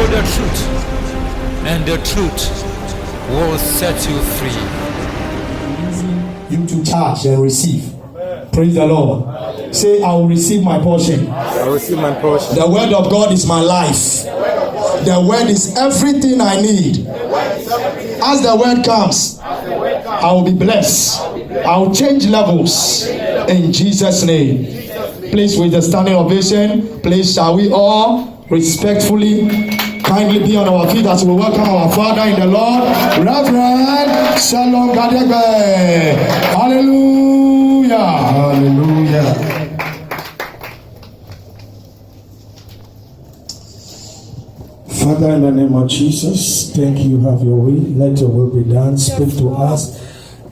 the truth, and the truth will set you free. You to charge and receive. Praise the Lord. Say, I will receive my portion. I will receive my portion. The word of God is my life. The word is everything I need. As the word comes, I will be blessed. I will change levels in Jesus' name. Please, with the standing ovation, please shall we all respectfully kindly be on our feet as we welcome our Father in the Lord, Reverend Shalom Gadebe. Hallelujah. Hallelujah. Father, in the name of Jesus, thank you, have your way. Let your will be done. Speak to us.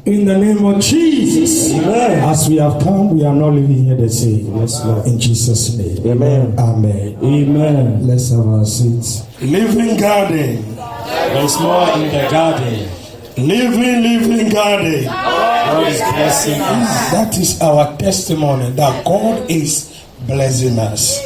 In the name of Jesus. Amen. As we have come, we are not leaving here the same. Yes, Lord. In Jesus' name. Amen. Amen. Amen. Let's have our seats. Living garden. There's more in the garden. Living garden. God is blessing us. That is our testimony that God is blessing us.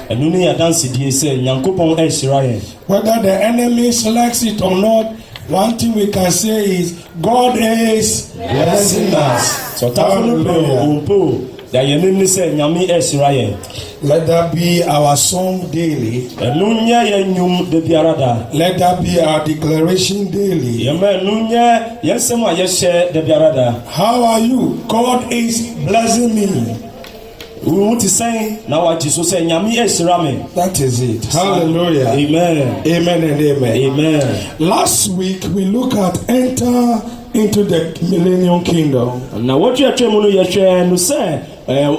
And we are dancing here saying, Yankopon Eshirayen. Whether the enemy selects it or not, one thing we can say is God is blessing us. So Hallelujah. Let that be our song daily. Let that be our declaration daily. How are you? God is blessing me. That is it. Hallelujah. Amen. Amen and amen. Amen. Last week we look at enter into the millennium kingdom. Now what you are trying to say, and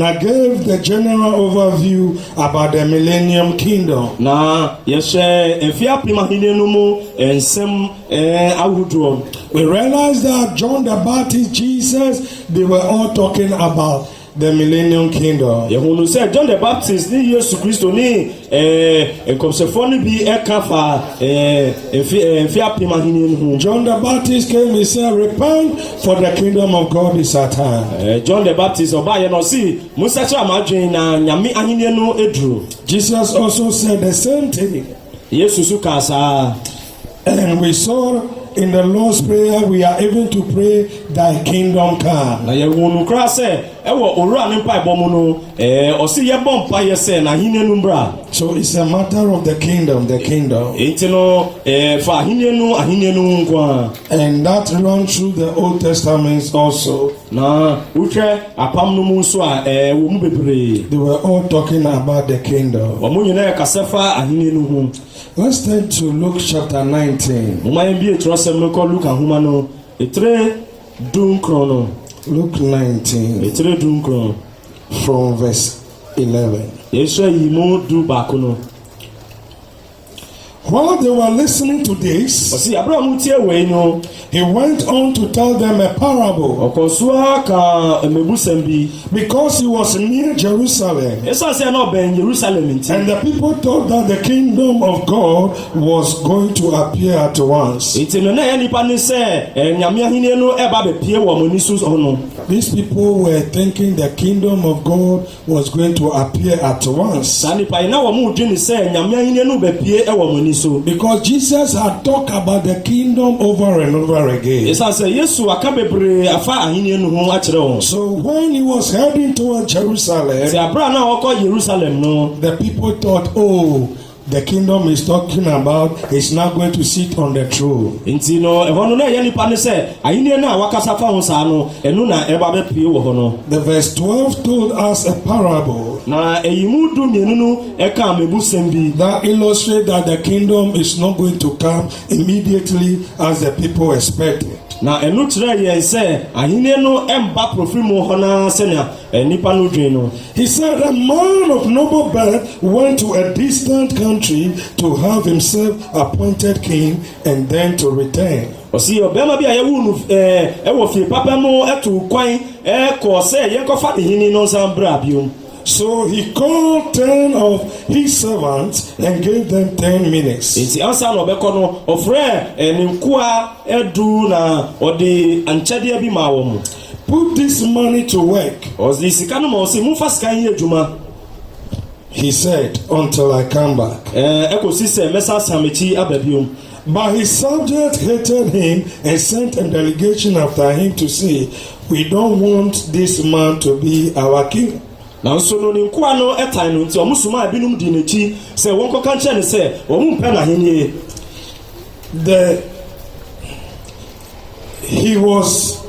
I gave the general overview about the millennium kingdom. We realized that John the Baptist, Jesus, they were all talking about the millennium kingdom. John the Baptist ni Yesu Kristo ni enkomsefo ni bi ekafa John the Baptist came, he said, repent, for the kingdom of God is at hand. John the Baptist oba ye no si musa cha madwen na nyame ahene no eduru. Jesus also said the same thing. Yesu su kasa. And we saw in the Lord's Prayer, we are able to pray, thy kingdom come. Na ye wonu kra se ewo owura ne mpa ebo mu no osi ye bom pa ye se na ahene no mbra. So it's a matter of the kingdom. And that runs through the Old Testament also. They were all talking about the kingdom. Let's turn to Luke chapter 19. Luke 19 from verse 11. While they were listening to this, he went on to tell them a parable, because he was near Jerusalem, and the people thought that the kingdom of God was going to appear at once. These people were thinking the kingdom of God was going to appear at once, because Jesus had talked about the kingdom over and over again. So when he was heading toward Jerusalem, the people thought, oh, the kingdom is talking about is not going to sit on the throne. The verse 12 told us a parable that illustrates that the kingdom is not going to come immediately as the people expected. He said a man of noble birth went to a distant country to have himself appointed king and then to return. So he called 10 of his servants and gave them 10 minutes. Put this money to work. He said, until I come back. Ekosi sɛ mɛsa samechi aba biom. But his subjects hated him and sent a delegation after him to say, we don't want this man to be our king. Nanso no ne nkoa no ɛtan no nti ɔmo soma ebinom di n'akyi sɛ wɔn kɔka nkyɛn ne sɛ ɔmo mpɛ n'ahenie. He was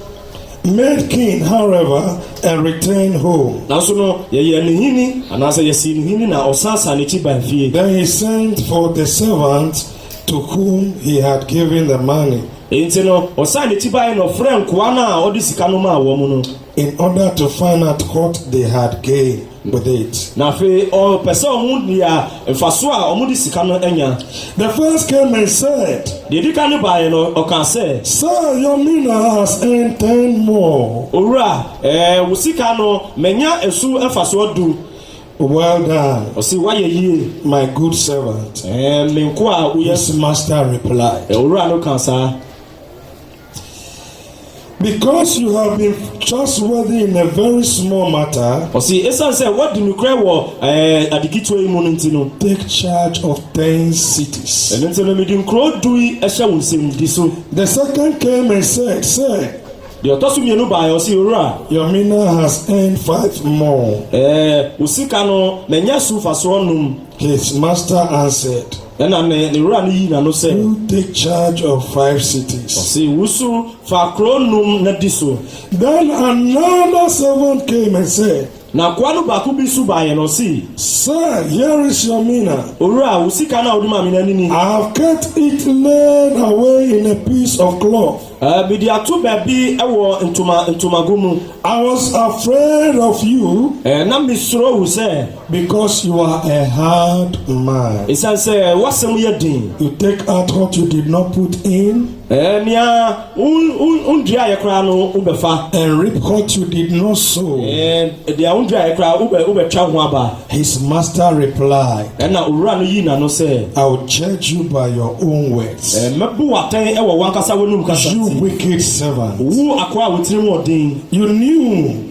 made king, however, and returned home. Nanso no yɛyɛ ne hini anaasɛ yɛsi ne hini na ɔsansa n'akyi ba fie. Then he sent for the servant to whom he had given the money. Enti no ɔsan n'akyi ba no ɔfrɛ nkoa no a ɔde sika no maa wɔn no. In order to find out what they had gained with it. Na afei ɔpɛ sɛ ɔmo dia mfaso a ɔmo de sika no anya. The first came and said, deɛ di ka no baeɛ no ɔka sɛ, Sir, your mina has earned 10 more. owura wo sika no manya esu mfaso du. Well done, ɔsi wayɛ yie, my good servant. me nko a woyɛ. His master replied, owura no ka saa. because you have been trustworthy in a very small matter, ɔsi esan sɛ wɔdi nukura wɔ adikito yi mu no nti no. take charge of 10 cities. ɛno nti no mi di nkuro du yi ɛhyɛ wɔn nsam di so. The second came and said, Sir, deɛ ɔtɔ so mmienu baeɛ ɔsi owura. your mina has earned 5 more. wo sika no manya su fasoɔ num. His master answered, ɛna ne wura no yi na no sɛ. you take charge of 5 cities. ɔsi wusu fa kuro num na di so. Then another servant came and said, na akoa no baako bi so baeɛ no ɔsi. Sir, here is your mina. owura wo sika no a wode ma me n'ani ni. I have kept it laid away in a piece of cloth. mede ato baabi ɛwɔ ntomago mu. I was afraid of you na mesuro wo sɛ. because you are a hard man. ɛsiane sɛ w'asɛm yɛ den. You take out what you did not put in nea wondua yɛ koraa no wobɛfa. and reap what you did not sow. deɛ wondua yɛ koraa wobɛtwa ho aba. His master replied, ɛna owura no yi na no sɛ. I will judge you by your own words. mɛbu w'atɛn ɛwɔ wankasa w'anum kasa. You wicked servant. wo akoa a wotiri mu ɔden. You knew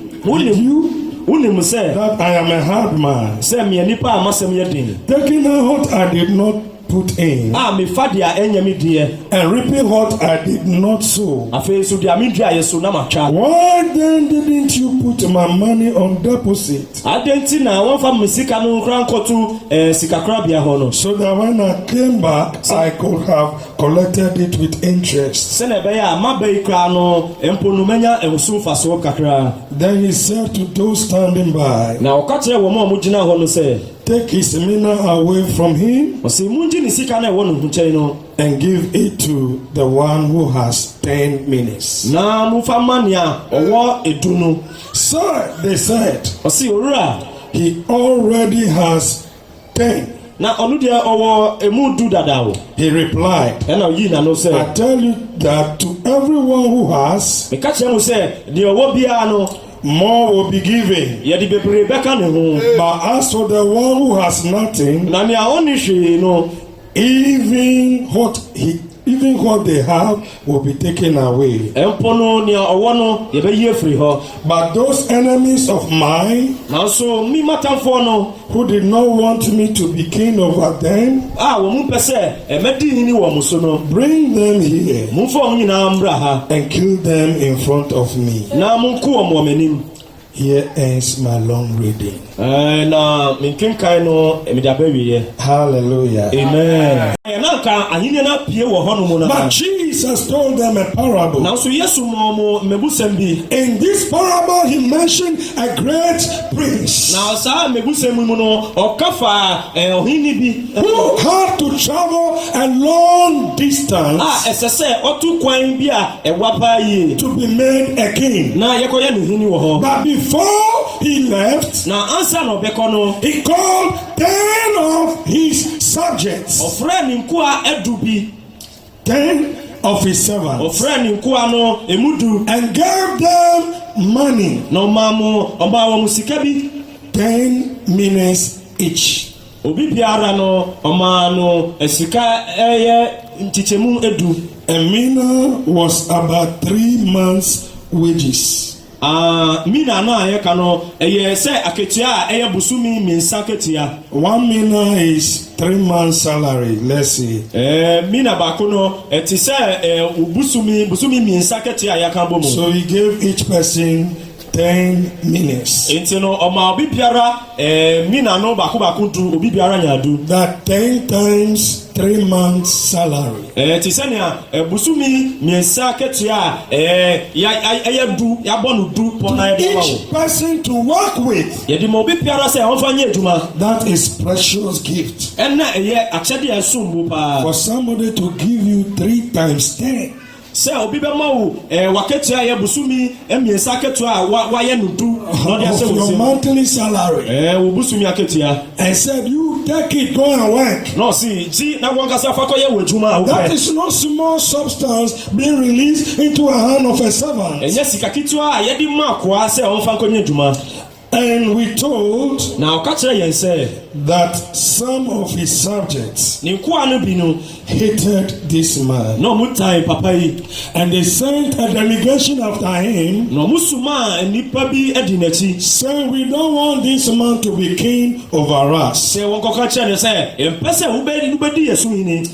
wonim sɛ. that I am a hard man, sɛ meyɛ nipa a m'asɛm yɛ den. taking out what I did not put in a mefa deɛ ɛnyɛ me deɛ. and reaping what I did not sow. afei so deɛ medua yɛ so na matwa. Why then didn't you put my money on deposit, adɛn nti na wɔmfa me sika no kora nkɔto sikakorabea hɔ no. so that when I came back I could have collected it with interest? sɛnɛ ɛbɛyɛ a maba yi koraa no mpo no manya nso mfasoɔ kakra. Then he said to those standing by, na ɔka kyerɛ wɔn a wɔgyina hɔ no sɛ. take his mina away from him ɔsɛ mungye ne sika no ɛwɔ ne ho nkyɛn no. and give it to the one who has 10 minutes. na momfa ma nea ɔwɔ edu no. Sir, they said, ɔsɛ owura. he already has 10. na ɔno deɛ ɔwɔ emu du dada o. He replied, ɛna oyi na no sɛ. I tell you that to everyone who has, meka kyerɛ mo sɛ deɛ ɔwɔ biara no. more will be given. yɛde bebree bɛka ne ho. But as for the one who has nothing, na nea ɔne hwee no. even what they have will be taken away. mpo no nea ɔwɔ no yɛbɛyi afiri hɔ. But those enemies of mine nanso mi matamfoɔ no. who did not want me to be king over them, a wɔn mu pɛ sɛ ɛmɛdi hini wɔ mo so no. bring them here momfa wɔn nyinaa mbra ha. and kill them in front of me. na monko wɔn wɔ m'anim. Here ends my long reading. na menkenkan no mede abɛwieɛ. Hallelujah. Amen. na nka ahenni no apue wɔ hɔ no mu no. But Jesus told them a parable. nanso yesu ma mo mmɛbusɛm bi. In this parable, he mentioned a great prince na saa mmɛbusɛm mu no ɔka fa ɔhenni bi. who had to travel a long distance a ɛsɛ sɛ ɔto kwan bi a ɛwa paa yie. to be made a king. na yɛkɔyɛ no hini wɔ hɔ. But before he left, na ansa na ɔbɛkɔ no. he called 10 of his subjects, ɔfrɛ ne nkoa edu bi. 10 of his servants, ɔfrɛ ne nkoa no emu du. and gave them money, na ɔmaa wɔn sika bi. 10 minas each. obi biara no ɔmaa no sika ɛyɛ nkyekyɛmu edu. A mina was about 3 months' wages. mina na ayɛ ka no ɛyɛ sɛ aketia a ɛyɛ busumi miɛnsa ketia. 1 mina is 3 months salary, let's say. Mina baako no ɛte sɛ busumi miɛnsa ketia a yɛaka bɔ mu. So he gave each person 10 minutes. Nti no ɔma obi biara mina no baako du obi biara nya du. That 10 times 3 months salary. Ti sɛ nea busumi miɛnsa ketia a ɛyɛ du yabɔ no du pɔnna yɛ de ma wo. Each person to work with. Yɛde ma obi biara sɛ ɔmfa nyɛ adwuma. That is precious gift. Ɛna ɛyɛ akyɛdeɛ ɛsom bo paa. For somebody to give you 3 times 10. Sɛ obi bɛma wo waketua yɛ busumi miɛnsa ketua a wayɛ no du na ɔde ahyɛ wo your nsam. monthly salary. Wo busumi aketua. And said you take it, go and work. Na ɔsi ti na wankasa fa kɔyɛ wɔ adwuma a wopɛ. That is not small substance being released into a hand of a servant. Ɛnyɛ sika ketewa a yɛde ma akoa sɛ ɔmfa nkɔnyɛ adwuma. And we told na ɔka kyerɛ yɛn sɛ that some of his subjects ne nkoa no bi no hated this man. na ɔmo tan papa yi. And they sent a delegation after him. Na ɔmo soma nnipa bi adi n'akyi. Saying we don't want this man to be king over us. Sɛ wɔn kɔka kyerɛ ne sɛ mpɛ sɛ wobɛdi yɛ so yini.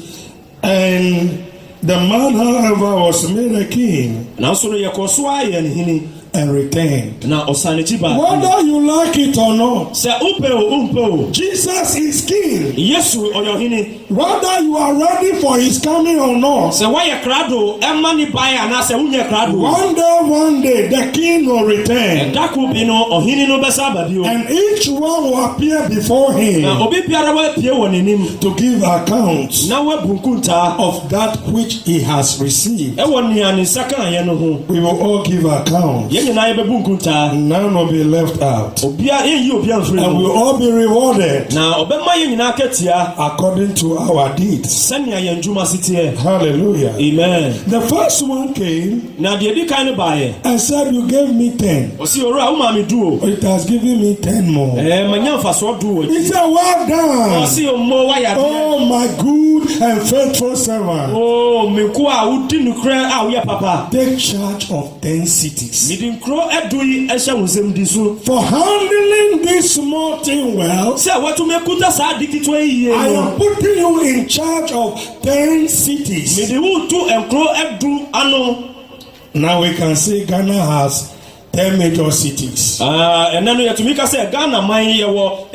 And the man, however, was made a king. Nanso no yɛkɔ so ayɛ ne hene. And returned. Na ɔsan n'akyi ba. Whether you like it or not, Sɛ wopɛ o wompɛ o. Jesus is king. Yesu ɔyɛ ɔhene. Whether you are ready for his coming or not, Sɛ woayɛ krado ɛma ne ban anaasɛ wonyɛ krado. one day, the king will return. Ɛda ko bi no ɔhene no bɛsa aba bio. And each one will appear before Na him obi biara wapue wɔ n'anim. to give account Na wabu nkuntaa. of that which he has received. Ɛwɔ nea ne nsa kaa yɛ no ho. We will all give account. Yɛn nyinaa yɛbɛbu nkuntaa. None will be left out. Obiara yɛnyi obiara mfiri And we mu. will all be rewarded Na ɔbɛma yɛn nyinaa akatua. according to our deeds. Sɛnea yɛn dwuma si teɛ. Hallelujah. Amen. The first one came Na deɛ di kan no baayɛ. and said, you gave me 10. Ɔsi owura wo maame du o. It has given me 10 more. Manya mfasoɔ du wɔ He akyi. said, well done. Ɔsi ommo wayɛ adeɛ. Oh, my good and faithful servant. O meku a wodi nokorɛ a woyɛ papa. Take charge of 10 cities. Mede nkuro edu yi ɛhyɛ wo nsɛm di so. For handling this small thing well, Sɛ wɔtumi kuta saa ade ketewa yi yie I no. am putting you in charge of 10 cities. Mede wo tu nkuro edu ano. Now we can say Ghana has 10 major cities. Ɛnɛ no yɛtumi ka sɛ Ghana man yɛwɔ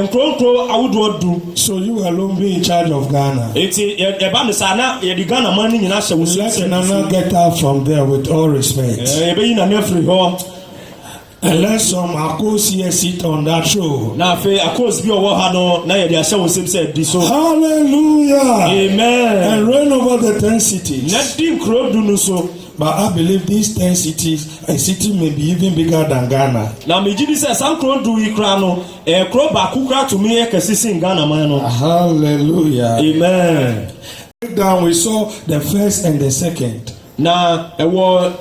nkuro ahodoɔ du. So you alone be in charge of Ghana. Eti yɛba no saa na yɛde Ghana man no nyinaa hyɛ wo Let Nana get out from there with all respect. Yɛbɛyi Nana afiri hɔ. And let some Akosie sit on that show. Na afei akos bi ɔwɔ ha no na yɛde ahyɛ wo nsɛm sɛ di so. Hallelujah. Amen. And reign over the 10 cities. Na di nkuro du no so. But I believe these 10 cities, a city may be even bigger than Ghana. Na megye di sɛ saa nkuro du yi kora no kuro baako kora tumi yɛ kɛse sen Ghana man no. Hallelujah. Amen. Down we saw the first and the second. Na ɛwɔ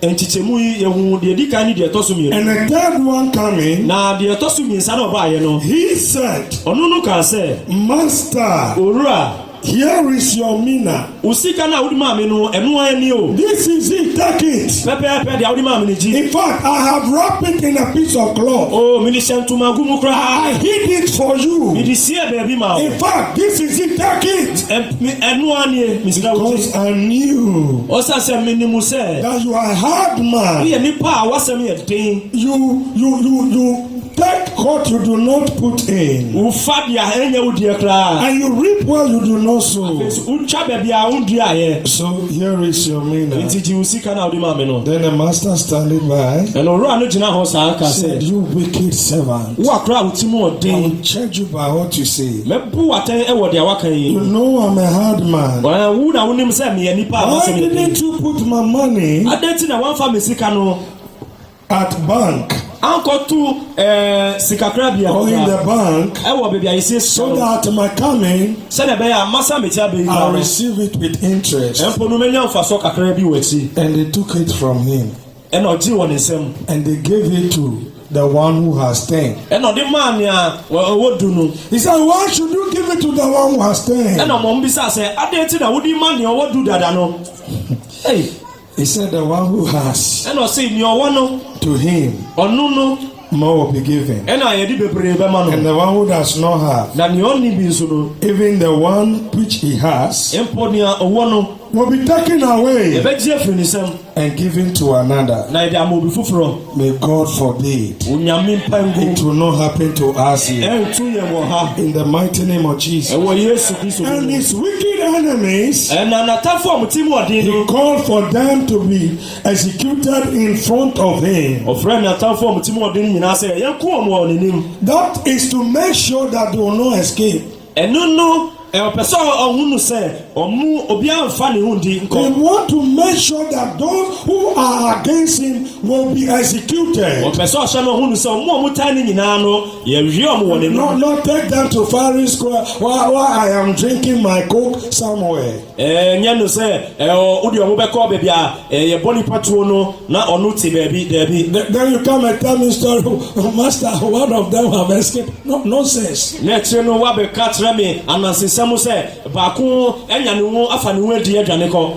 nkyekyɛmu yi yɛhu deɛ di kan ne deɛ ɛtɔ so mmienu. And the third one coming, Na deɛ ɛtɔ so mmiɛnsa na ɔbaayɛ no. he said, Ɔno no kaa sɛ Master, owura here is your mina. wo sika no a wode maa me no ɛno ara ni o. This is it, take it. Pɛpɛɛpɛ deɛ wode maa me no gyi. In fact, I have wrapped it in a piece of cloth. O mede hyɛ ntoma gu mu I koraa. hid it for you. Mede sie baabi ma wo. In fact, this is it, take it. Ɛno ara nie mesika wo Because gyi. I knew Ɔsa sɛ menim sɛ that you are a hard man. woyɛ nipa a wasɛm yɛ den. You take what you do not put in. Wo fa deɛ ɛnyɛ wo deɛ koraa. And you reap where you do not sow. Wotwa baabi a wondua ayɛ. So here is your mina. Nti gye wo sika no a wode maa me no. Then the master standing by Ɛna owura no gyina hɔ saa ka said, sɛ you wicked servant. wo akora a wo ti mu I ɔden. will judge you by what you say. Mɛbu watɛn ɛwɔ deɛ waka yi. You know I'm a hard man. Wo na wonim sɛ meyɛ nipa a Why wasɛm yɛ den. didn't you put my money Adɛn nti na woamfa me sika no at bank ankɔto sikakorabea or in the bank ɛwɔ baabi a yɛsie so so that my coming sɛdeɛ ɛbɛyɛ a masa metia bɛyi I'll no receive it with interest? ɛmpo no mɛnya mfasoɔ kakra bi wɔ akyi. And they took it from him Ɛna ɔgye wɔ ne nsam. and they gave it to the one who has 10. Ɛna ɔde maa nea ɔwɔ du no. He said, why should you give it to the one who has 10? Ɛna ɔmɔ mbisa sɛ adɛn nti na wode ma nea ɔwɔ du dada no. Ei, He said the one who has, ɛna ɔsi ni ɔwɔ no to him ɔno no more will be given. ɛna yɛde bebree bɛma And no. the one who does not have, Na ni ɔni bi nso no even the one which he has, mpo nea ɔwɔ no will be taken away yɛbɛgye afiri ne nsam and given to another. na yɛde ama obi foforɔ. May God forbid Onyame mpa it ngu will not happen to us here. ɛntu yɛn wɔ ha In the mighty name of Jesus. ɛwɔ Yesu Kristo And mu. his wicked enemies, ɛna n'atamfo a wɔn ti mu ɔden he no called for them to be executed in front of him. ɔfrɛ n'atamfo a wɔn ti mu ɔden no nyinaa sɛ yɛn ko wɔn wɔ n'anim. That is to make sure that they will not escape. ɛno no ɔpɛ sɛ ɔhunu sɛ ɔmu obiara nfa ne ho di They nkɔ. want to make sure that those who are against him will be executed. ɔpɛ sɛ ɔhyɛ no ɔhunu sɛ ɔmu a ɔmu taa ne nyinaa no yɛwie ɔmu wɔ n'anim. Not take them to firing square while I am drinking my coke somewhere. nyɛ no sɛ wode ɔmo bɛkɔ baabi a yɛbɔ nipa tuo no na ɔno te baabi daabi. Then you come and tell me story, oh, Master, one of them have escaped. No, nonsense. na akyire no wabɛka kyerɛ me anansesɛm sɛ baako anya ne ho afa ne ho adi adwane kɔ.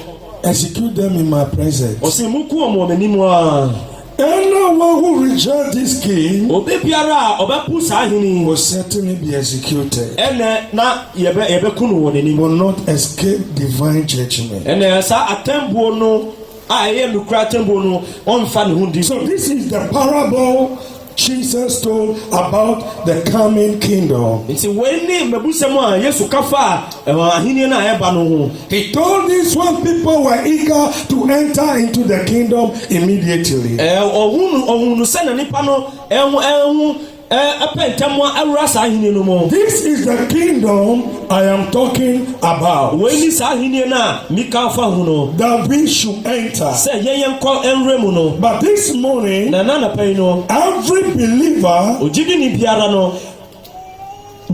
Execute them in my presence. ɔsɛ muku ɔmo wɔ m'anim a. Anyone who rejects this king obi biara a ɔbɛpo saa ahene will certainly be executed. ɛnɛ na yɛbɛku no wɔ n'anim. Will not escape divine judgment. ɛnɛ saa atembuo no a ɛyɛ nukura atembuo no ɔnfa ne ho di. So this is the parable Jesus told about the coming kingdom. nti wei ne mmabusɛm a yesu kafa ahenni no a ɛba no ho. He told this when people were eager to enter into the kingdom immediately. ɔhunu sɛ na nipa no ɛho ɛpɛ ntɛm awura saa ahenni no mu. This is the kingdom I am talking about. wei ni saa ahenni no a mika fa ho no. That we should enter. sɛ yɛn kɔ nwura mu no. But this morning, na napa yi no. every believer, ogyidini biara no.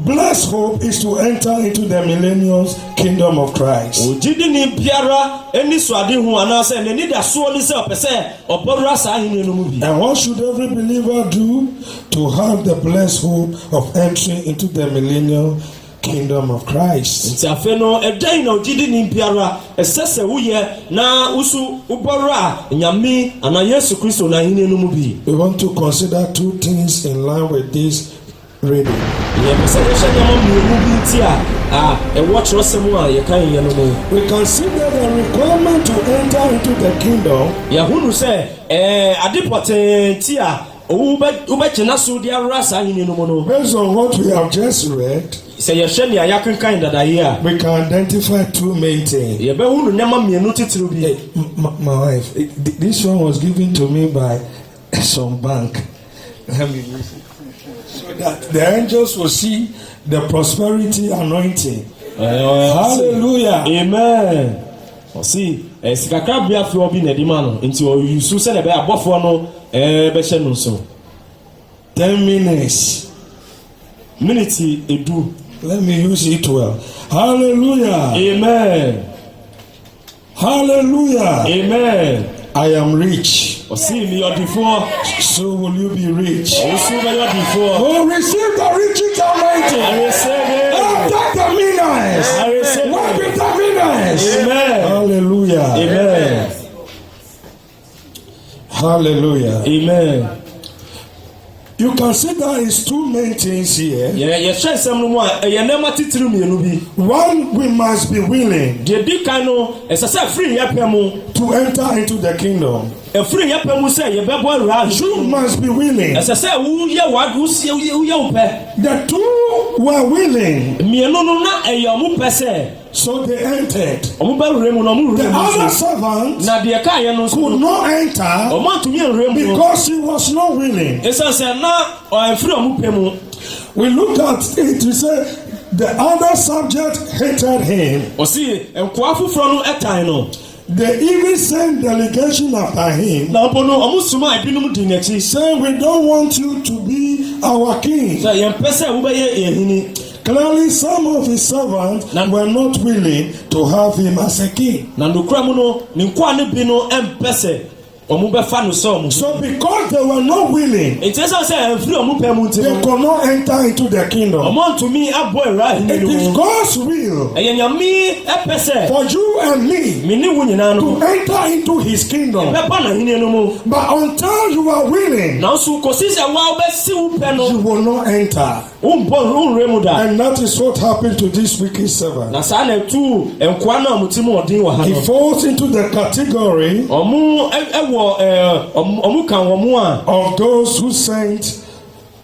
blessed hope is to enter into the millennium kingdom of Christ. ogyidini biara ani suade ho anaasɛ n'ani da soɔ ne sɛ ɔpɛ sɛ ɔbɛwura saa ahenni no mu bi. And what should every believer do to have the blessed hope of entering into the millennium kingdom of Christ? nti afei no ɛdan na ogyidini biara ɛsɛ sɛ woyɛ na woso wobɛwura nyame ana Yesu Kristo n'ahenni no mu bi. We want to consider two things in line with this reading. yɛpɛ sɛ yɛhyɛ nneɛma mmienu bi nti a ɛwɔ kyerɛsɛm a yɛka yɛ no mu. We consider the requirement to enter into the kingdom yɛhunu sɛ ade pɔtee nti a wobɛgyina so de awura saa ahenni no mu no. based on what we have just read. sɛ yɛhwɛ nea yɛakenkan dadaeɛ a We can identify two main things. yɛbɛhunu nneɛma mmienu titiriw bi. My wife, this one was given to me by some bank. Let me use it. So that the angels will see the prosperity anointing. Hallelujah. Amen. ɔsi sikakrabea fi obi na ɛdi ma no nti ɔyusu sɛ ɛbɛyɛ abɔfoɔ no bɛhyɛ no nso. 10 minutes. miniti edu. Let me use it well. Hallelujah. Amen. Hallelujah. Amen. I am rich. ɔsi mi ɔdifoɔ. So will you be rich? ɔsi bɛ ɔdifoɔ. Oh, receive the riches anointing. I receive it. Take the meanings. I receive Walk it. with the meanings. Amen. Hallelujah. Amen. Hallelujah. Amen. You can see that it's two main things here. yɛhwɛ nsɛm no mu a ɛyɛ nneɛma titiri mmienu bi. One, we must be willing deɛ di kan no ɛsɛ sɛ ɛfiri yɛ pɛ mu. to enter into the kingdom. ɛfiri yɛ pɛ mu sɛ yɛbɛbɔ awura. You must be willing. ɛsɛ sɛ woyɛ woyɛ wo pɛ. The two were willing, mmienu no na ɛyɛ ɔmo pɛ sɛ so they entered. ɔmo bɛ wura mu na ɔmo The wura mu other nso. servant na deɛ kaayɛ no nso could not enter ɔmo atumi nwura mu no. because he was not willing. ɛsiane sɛ na ɛfiri ɔmo pɛ mu. We look at it, we say the other subject hated him. ɔsi nkoa foforɔ no ɛtan no. They even sent delegation after him, na ɔmo no ɔmo soma ebinom di n'akyi. saying, we don't want you to be our king. sɛ yɛn pɛ sɛ wobɛyɛ yɛhini. Clearly, some of his servants were not willing to have him as a king. na nokura mu no ne nkoa no bi no ɛmpɛ sɛ ɔmo bɛfa no sɛ ɔmo. So because they were not willing, nti ɛsɛ sɛ ɛfiri ɔmo pɛ mu nti they could not enter into the kingdom. ɔmo ntumi abɔ ɛwura ahenni It no is mu. God's will ɛyɛ nyame ɛpɛ sɛ for you and me me ne wo nyinaa no to enter into his kingdom. bɛba n'ahenni no mu. But until you are willing, nanso kòsi sɛ wa wobɛsi wo pɛ you no will not enter. wonwura mu da. And that is what happened to this wicked servant. na saa na etu nkoa no a mo ti mu ɔden wɔ ha He no. falls into the category ɔmo ɛwɔ ɔmo kan wɔn a. of those who sent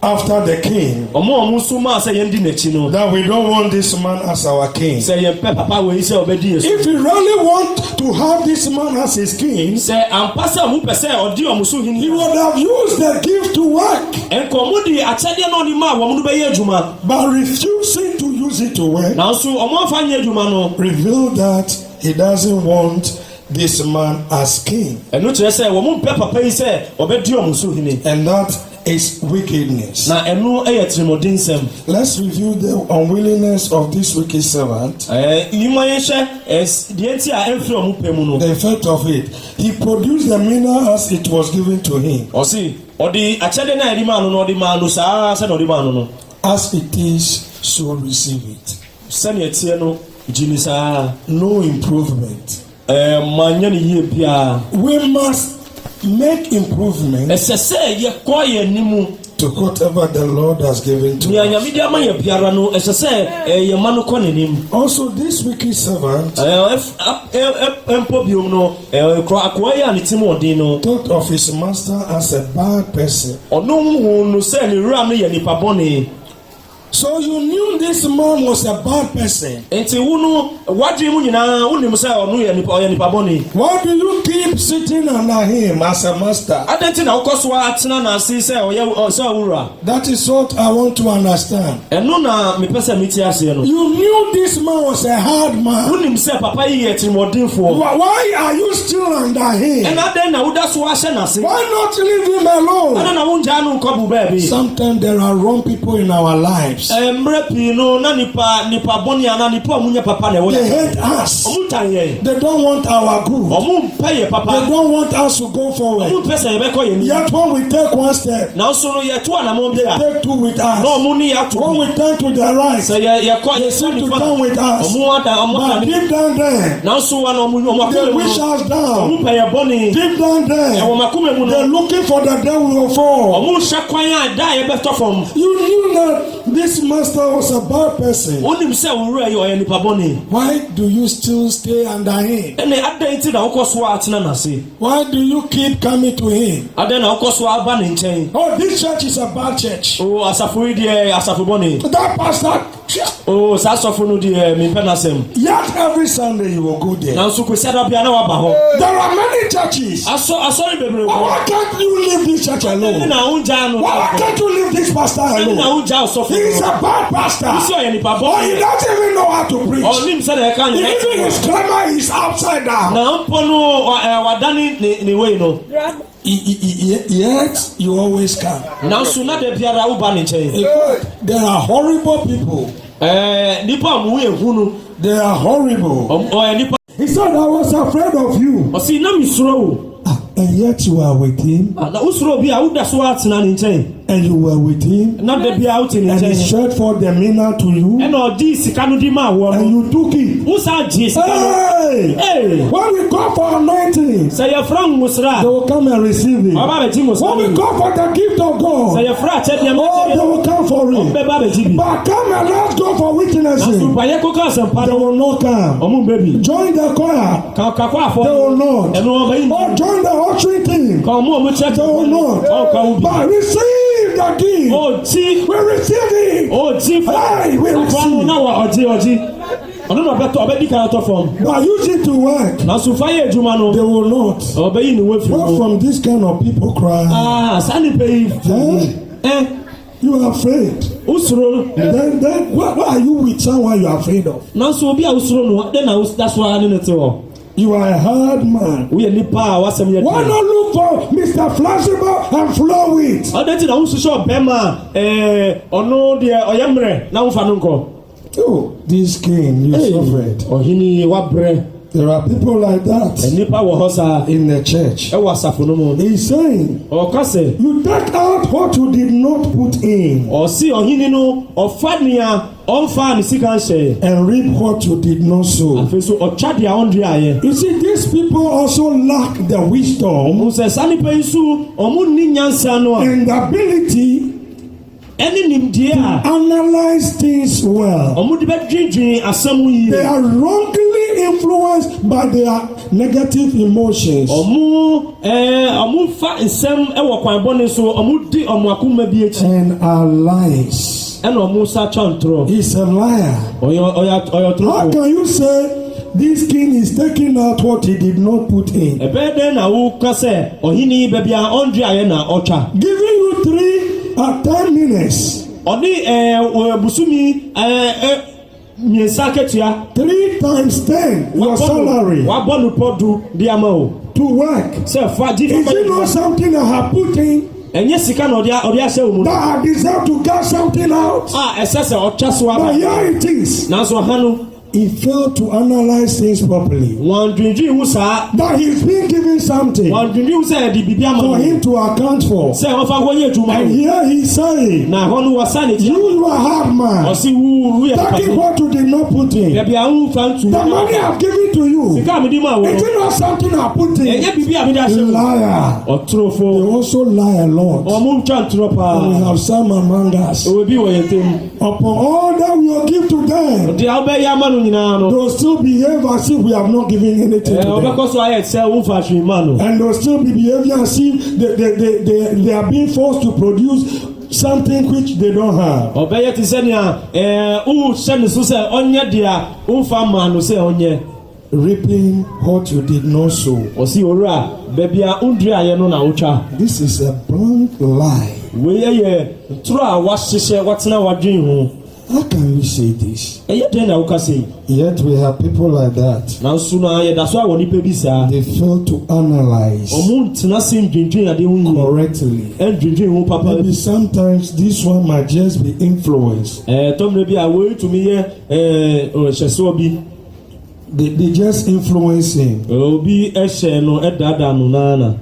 after the king, ɔmo nso maa sɛ yɛn di n'akyi no. that we don't want this man as our king. sɛ yɛn pɛ papa wɔ yi sɛ ɔbɛdi yɛn so. If you really want to have this man as his king, sɛ ampa sɛ ɔmo pɛ sɛ ɔdi ɔmo so he hini. would have used the gift to work, nkɔmɔ di akyɛdeɛ náà ni maa wɔn no bɛyɛ adwuma. but refusing to use it to work nanso ɔmo afa nyɛ adwuma no. revealed that he doesn't want this man as king. ɛno kyerɛ sɛ wɔn mpɛ papa yi sɛ ɔbɛdi ɔmo so hini. And that is wickedness. na ɛno yɛ tirimɔden nsɛm. Let's review the unwillingness of this wicked servant. nyuma yɛn hyɛ deɛ ti a ɛnfiri ɔmo pɛ mu no. The effect of it. He produced the mina as it was given to him. ɔsi ɔdi akyɛdeɛ náà yɛde maa no na ɔdi maa no saa sɛ na ɔdi maa no no. As it is, so receive it. sɛnea tie no gyi ni saa. No improvement. maa nyɛ ne yie biara. We must make improvement ɛsɛ sɛ yɛkɔ yɛn nimu. to whatever the Lord has given to nea us. nyame de ama yɛ biara no ɛsɛ sɛ yɛn ma no kɔ n'anim. Also, this wicked servant mpo biom no akoa yi a ne ti mu ɔden no. thought of his master as a bad person. ɔno hu no sɛ ne wura no yɛ nipa bɔne. So you knew this man was a bad person. nti wo no wadwi mu nyinaa wonim sɛ ɔno ɔyɛ nipa bɔne. Why do you keep sitting under him as a master? adɛn nti na wokɔ so atena n'ase sɛ sɛ ɔwura. That is what I want to understand. ɛno na mepɛ sɛ meti aseɛ no. You knew this man was a hard man. wonim sɛ papa yi yɛ tirimɔdenfoɔ. Why are you still under him? ɛna adɛn na woda so ahyɛ n'ase. Why not leave him alone? adɛn na wongyaa no nkɔ bu baabi. Sometimes there are wrong people in our lives. mmerɛ pii no na nipa bɔne a na nipa a ɔmo nyɛ papa na ɛwɔ They yɛ. hate us. ɔmo tan yɛn. They don't want our good. ɔmo mpɛ yɛ They papa. don't want us to go ɔmo forward. mpɛ sɛ yɛbɛkɔ yɛn ni. Yet when we take one step, nanso no yɛto anamɔ bi a. take two with na us. ɔmo ni yɛato When bi. we turn to the right, sɛ yɛkɔ they seem to nifa. come with us. ɔmo ada But deep down there, nanso wa na ɔmo they akɔlɛ mu wish no. us ɔmo down. pɛ yɛ bɔne. Deep down there, ɛwɔ makoma mu they're no. looking for the devil to fall. ɔmo nhyɛ kwan a da a yɛbɛtɔ fam. You knew that this master was a bad person. wonim sɛ owura yi ɔyɛ nipa bɔne. Why do you still stay under him? ɛnna adɛn ti na wokɔ so atena n'ase. Why do you keep coming to him? adɛn na wokɔ so aba ne nkyɛn. Oh, this church is a bad church. o asafo yi deɛ asafo bɔne. That pastor, o saa asɔfo no deɛ mempɛ n'asɛm. yet every Sunday you will go there. nanso kwesi adabea na waba hɔ. There are many churches. asɔre bebree Why kɔ. can't you leave this church ɛni alone? na wongyaa no. Why can't you leave this pastor ɛni na alone? wongyaa ɔsɔfo He is no. a bad pastor. isi ɔyɛ nipa Oh, he bɔne. doesn't even know how to preach. ɔnim sɛ na ɛka nyɛ. Even his grammar is upside down. na mpo no wadane ne wei no. Yet you always come. nanso na da biara woba ne nkyɛn. There are horrible people. nipa a mo yɛ hu no. They are horrible. ɔyɛ nipa. He said, I was afraid of you. ɔsi na mi suro o. And yet you are with him. na wosoro bi a woda so atena ne nkyɛn. And you were with him. na da biara wote ne And he nkyɛn. shared for the mina to you. ɛna ɔdi sika no di ma awɔ And no. you took it. wosan gye sika no. Hey! ee When we call for anointing, sɛ yɛfra nwosra they will come and receive it. ɔba abɛgye nwosra When we no. call for the gift of sɛ God, yɛfra akyɛdeɛ oh, they will come for it. ɔbɛba abɛgye bi. But come and let's go for nanso witnessing. mpayɛ koko asɛmpa They no. will not come. ɔmo mbɛ bi. Join the choir. kakɔ afɔ. They will not. ɛno ɔbɛyi. Or join the ushering team. ka ɔmo ɔmo kyerɛ They will not. ɔka wo bi. But receive the gift. ɔti We receive it. ɔti Hey, we afɔ no receive. na wɔ ɔti ɔno na ɔbɛdi kan atɔ fam. But use it to work. nanso fa yɛ adwuma no. They will not. ɔbɛyi ne wefiri Where mu. from this kind of people cry? saa nipa yi. You are afraid. wosoro. Then why are you with someone you are afraid of? nanso obi a wosoro no de na woda so ara ne ne te hɔ. You are a hard man. woyɛ nipa a wasɛm yɛ Why not look for Mr. Flexible and flow with? ɔde ti na wososo ɔbɛma a ɔno deɛ ɔyɛ mmerɛ na wofa no nkɔ. Oh, this king, you suffered. ɔhene wabrɛ. There are people like that nipa wɔ hɔ saa in the church. ɛwɔ asafo no mu. He's saying, ɔka sɛ you take out what you did not put in ɔsi ɔhene no ɔfa nea ɔnfa ne sika nhyɛ and reap what you did not sow. afei so ɔtwa deɛ ɔndua ayɛ. You see, these people also lack the wisdom ɔmo sɛ saa nipa yi so ɔmo ni nyansa no a and the ability ɛne nimdeɛ a analyze things well. ɔmo de bɛ dwindwin asɛm yie. They are wrongly influenced by their negative emotions. ɔmo fa nsɛm ɛwɔ kwan bɔne so ɔmo di ɔmo akoma bi akyi. And are lies. ɛna ɔmo sa twɛ ntorɔ. He's a liar. ɔyɛ How torofo. can you say this king is taking out what he did not put in? ɛbɛyɛ dɛn na woka sɛ ɔhene baabi a ɔndua ayɛ na ɔtwa. Giving you 10 minutes. ɔne busumi mmiɛnsa ketewa. 3 times 10 your salary wabɔ no pɔdu di ama o. to work. sɛ fa di Is it not something I have put in ɛnyɛ sika na ɔde ahyɛ wɔn mu. that I deserve to get something out? a ɛsɛ sɛ ɔtwa so But aba. here it is. nanso ɔha no He failed to analyze things properly. wɔn dwindwin wu saa. That he's been given something wɔn dwindwin wu sɛ ɛde bibi ama for no. him to account for. sɛ ɔfa hɔ yɛ adwuma. And here he's saying, na hɔ no wɔsa ne ti. you are a hard man. ɔsi wu yɛ Taking papa. what you did not put in. baabi a wo fa ntu. The money I've given to you. sika mi di ma Is wɔ. it not something I put in? ɛnyɛ bibi a mi da ahyɛ mu. Liar. They ɔtorofo. also lie a lot. ɔmo ntwa ntorɔ And we paa. have some among us. ɔwɔ bi wɔ yɛn tem. Upon all that we will give to them, deɛ ɔbɛyɛ ama no nyinaa no. they will still behave as if we have not given anything to them. ɔbɛkɔ so ayɛ sɛ wo nfa ahwɛ ma no. And they will still be behaving as if they are being forced to produce something which they don't have. ɔbɛyɛ ti sɛ nea wo hyɛ ne so sɛ ɔnyɛ deɛ wo nfa ma no sɛ ɔnyɛ. Reaping what you did not sow. ɔsi owura baabi a ndua ayɛ no na wotwa. This is a blank lie. wei yɛ ntoro a wahyehyɛ watena wadwen ho. How can we say this? ɛyɛ dɛn na woka sɛ. Yet we have people like that. nanso na yɛda so a wɔ nipa bi saa. They fail to analyze ɔmo ntena se ndwindwin ade ho yie. correctly. ɛndwindwin ho papa. Maybe sometimes this one might just be influenced. tɔmmerɛ bi a wei tumi yɛ hyɛsoɔ bi. They just influence him obi ɛhyɛ no ɛdaadaa no naana.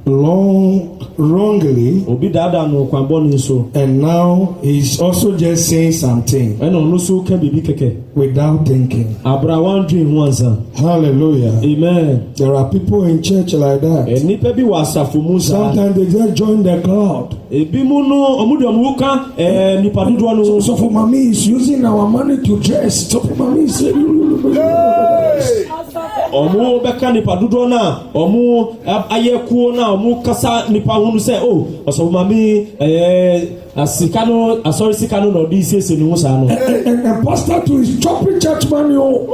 wrongly, obi daadaa no kwan bɔne so. and now he's also just saying something ɛna ɔno so ka biribi kɛkɛ. without thinking. abrawa ndwin ho ansa. Hallelujah. amen. There are people in church like that. nipa bi wɔ asafo mu saa. Sometimes they just join the crowd. ebi mu no ɔmo de ɔmo ka nipa dodoɔ no. So for mommy is using our money to dress. So for mommy is ɔmo bɛka nipa dodoɔ na ɔmo ayɛ kuo na ɔmo kasa nipa ho no sɛ o ɔsɔfo maame asika no asɔre sika no na ɔde siesie ne ho saa no. and pastor too is chopping church money. o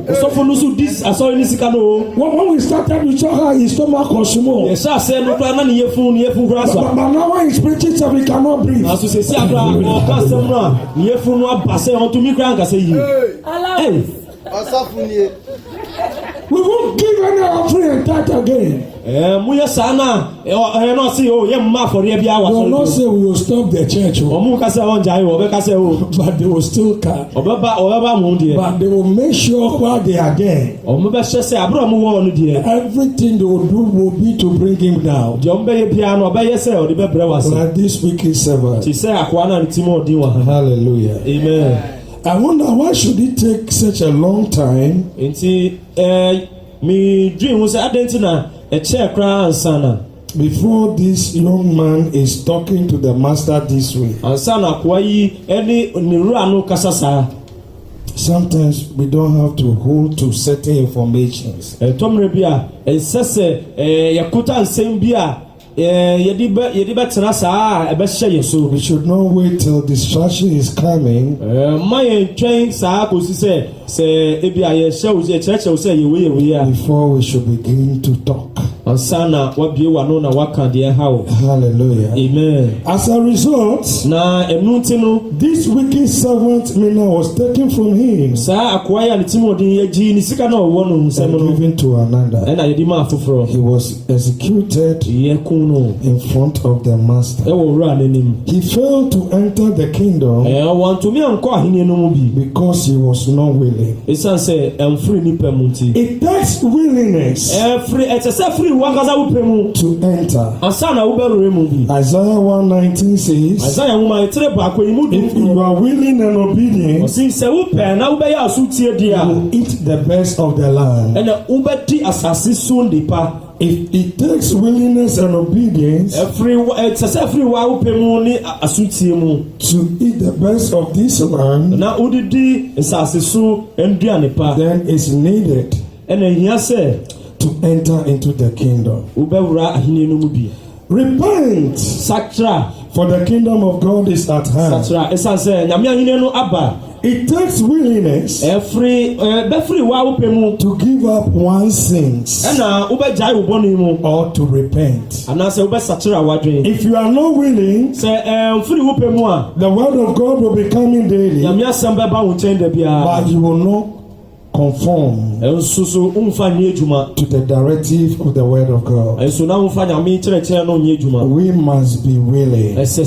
ɔsɔfo no so di asɔre ne sika no o. When we started, we saw how his stomach was small. yɛhyɛ asɛ no koraa na ne yɛfun koraa so. But now when he's preaching, so he cannot breathe. naso sɛ si akora ɔka asɛm no a ne yɛfun no aba sɛ ɔntumi koraa nkasa yie. We won't give any offering and tithe again. moyɛ saa na ɛyɛ no ɔse o yɛ mma afɔreɛ bi awa They will not say we will stop the church, ɔmo ka sɛ ɔngyae o ɔbɛka sɛ o but they will still come. ɔbɛba mo deɛ. But they will make sure while they are there, ɔmo bɛhyɛ sɛ abere ɔmo wɔ no deɛ. everything they will do will be to bring him down. deɛ ɔmo bɛyɛ biara no ɔbɛyɛ sɛ ɔde bɛbrɛ wase. Like this wicked servant. te sɛ akoa na ne ti mu ɔden wɔ ha. Hallelujah. amen. I wonder why should it take such a long time nti me dream ho sɛ adan ti na ɛkyɛ koraa ansa na. before this young man is talking to the master this way. ansa na akoa yi ɛne ne wura no kasa saa. Sometimes we don't have to hold to certain informations. tɔmmerɛ bi a ɛnsɛ sɛ yɛkuta nsɛm bi a yɛde bɛtena saa a ɛbɛhyɛ yɛ so. We should not wait till distraction is coming ma yɛn twɛn saa kɔsi sɛ ebi a yɛhyɛ wo yɛkyerɛkyerɛ wo sɛ yɛwei a. before we should begin to talk. ansa na wabie w'ano na waka deɛ ha wo. Hallelujah. amen. As a result, na ɛnu ti no. this wicked servant Mina was taken from him saa akoa yi a ne ti mu ɔden yɛgyi ne sika na ɔwɔ no nsɛm and no. given to another. ɛna yɛde maa foforɔ. He was executed yɛkun no. in front of the master. ɛwɔ wura n'anim. He failed to enter the kingdom wɔntumi ankɔ ahenni no mu bi. because he was not willing. willing. Esan say free nipa mu nti. It takes willingness free wakaza wo pemu to enter. Asa na wo berure mu bi. Isaiah 1:19 says, Isaiah wo ma etre ba ko imu if you are willing and obedient, osin se wo pe na wo be ya so tie dia. you will eat the best of the land. And wo be di asase so ndipa. If it takes willingness and obedience free wa wo pemu ni asutie mu to eat the best of this land, na udidi asase so enduane pa, then it's needed and ehia se to enter into the kingdom. wo be wura ahini no mu bi. Repent, Satra for the kingdom of God is at hand. Satra esan se nyame ahini no aba. It takes willingness Free wa wo pemu to give up one's sins na wo be jai wo bonu mu or to repent. ana se wo be satra wadwen. If you are not willing, Se free wo pemu a the word of God will be coming daily, nyame asem be ba wo chen da bia, but you will not conform ensusu umfa nye ejuma to the directive of the word of God. ensu na umfa nyame kire no nye ejuma. We must be willing. Se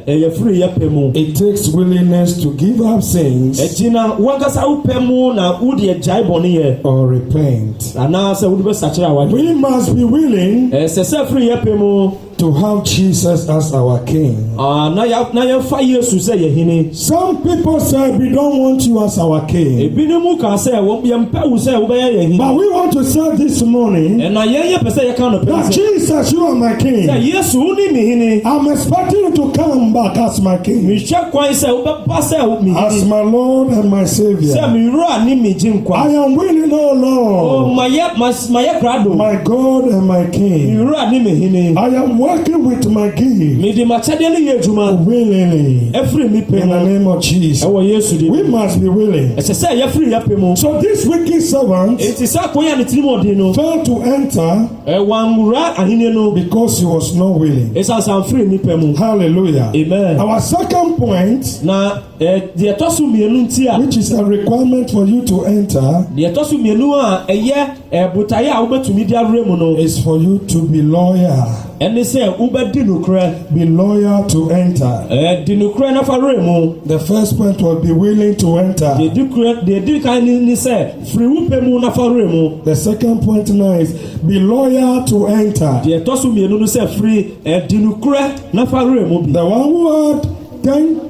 ye free ye pemu. It takes willingness to give up sins Ejina wangasa wo pemu na wo de jai bonu ye or repent. ana se wo be satra wadwen. We must be willing Se free ye pemu to have Jesus as our King. na ya fa Yesu se ye hini. Some people say we don't want you as our King, Ebinumu ka se wo ye mpa wo se wo be ye hini. but we want to say this morning Na ye pese ye kan no that pese. Jesus, you are my King. Se Yesu uni mi hini. I'm expecting you to come back as my King, Mi hwe kwan se wo be pa se mi as hini. my Lord and my Se Savior. mi ro ani mi jin I kwa. am willing, oh O Lord, maye krado. my God and my Mi King. ro ani mi hini. I am working with my gift Mi di ma chade ni ye juma. willingly Efri mi in the pemu. name of Jesus. Ewo Yesu di. We must be willing. Se ye free ye pemu. So this wicked servant Enti sa ko ya ni tiri di no. failed to enter Wangura ahini no because he was not willing. esa san free mi pemu. Hallelujah. Amen. Our second point, Na de tosu mienu ntia. which is a requirement for you to enter, De tosu mienu a eye butaye a wo betumi di awre mu no. is for you to be loyal. Ɛne sɛ wobɛdi nokora. Be loyal to enter. Di nokora na fa were mu. The first point was be willing to enter. Deɛ di kan ni sɛ firi wo pɛ mu na fa were mu. The second point now is be loyal to enter. Deɛ ɛtɔ so mmienu no sɛ firi di nokora na fa were mu bi. The one who had 10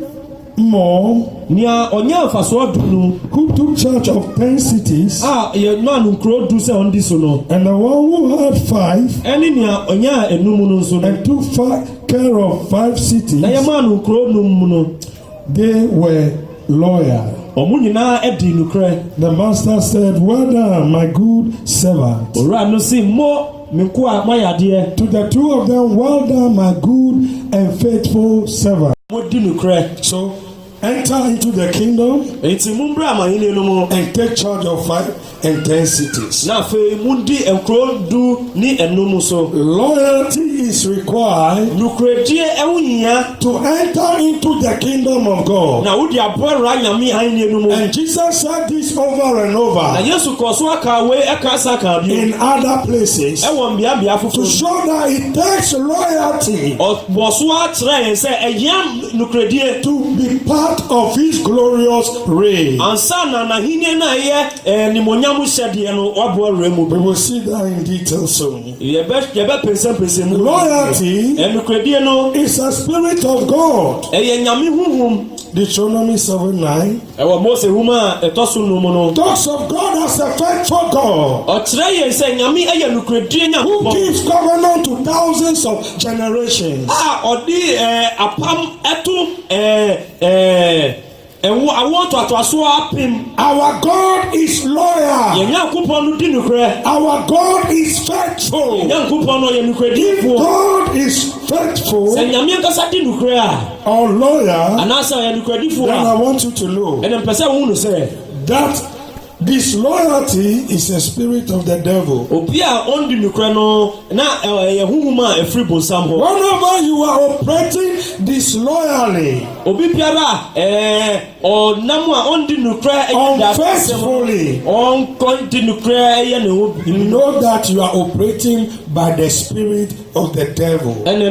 more, Nea ɔnyɛ mfasoɔ du no who took charge of 10 cities, a yɛ maa no nkuro du sɛ ɔndi so no. and the one who had 5 Ɛne nea ɔnyɛ enum no nso no. and took care of 5 cities, Na yɛ maa no nkuro num mu no. they were loyal. Ɔmo nyinaa di nokora. The master said, well done, my good servant. Owura no si mo me nko a moyadeɛ. To the two of them, well done, my good and faithful servant. Mo di nokora. So enter into the kingdom Enti mo mbra amahene no mu. and take charge of 5 and 10 cities. Na afei mundi nkuro du ni enum so. Loyalty is required Nukuredie ɛho hia. to enter into the kingdom of God. Na wodi abɔra nyame ahene no mu. And Jesus said this over and Na over Yesu kɔ so aka we ɛka sa ka bi. in other places Ɛwɔ mbea to foforɔ. show that it takes loyalty Ɔbɔ so akyerɛ yɛn sɛ ɛyɛ nukuredie. to be part of his glorious reign. Ansa na n'ahene na ɛyɛ nimonyam hyɛdeɛ no waboa wura mu. We will see that in detail soon. Yɛbɛ pɛnsɛmpɛnsɛ mu. Loyalty Nukuredie no is a spirit of God. ɛyɛ nyame huhum. Deuteronomy 7:9 Ɛwɔ Mose hum a ɛtɔ so num no. talks of God as a faithful God Ɔkyerɛ yɛn sɛ nyame ɛyɛ nukuredie who nyankopɔn. gives covenant to thousands of generations. A ɔde apam ɛto awɔ ntoatoasoɔ apem. Our God is loyal. Yɛn nyankopɔn no di nukurɛ. Our God is faithful. Nyankopɔn no yɛ If nukurɛdifoɔ. God is faithful Sɛ nyame ankasa di nukurɛ a or loyal, anaasɛ ɔyɛ nukurɛdifoɔ then I a want you to know ɛnɛ mpɛ sɛ wohu no sɛ that disloyalty is a spirit of the devil. obi a ɔndi nukurɛ no na ɛyɛ huhum a ɛfiri bonsam hɔ. Whenever you are operating disloyally, Obi biara a ɔnam a ɔndi nukurɛ unfaithfully, ɔnkɔndi nukurɛ ɛyɛ ne ho you know that you are operating by the spirit of the devil. And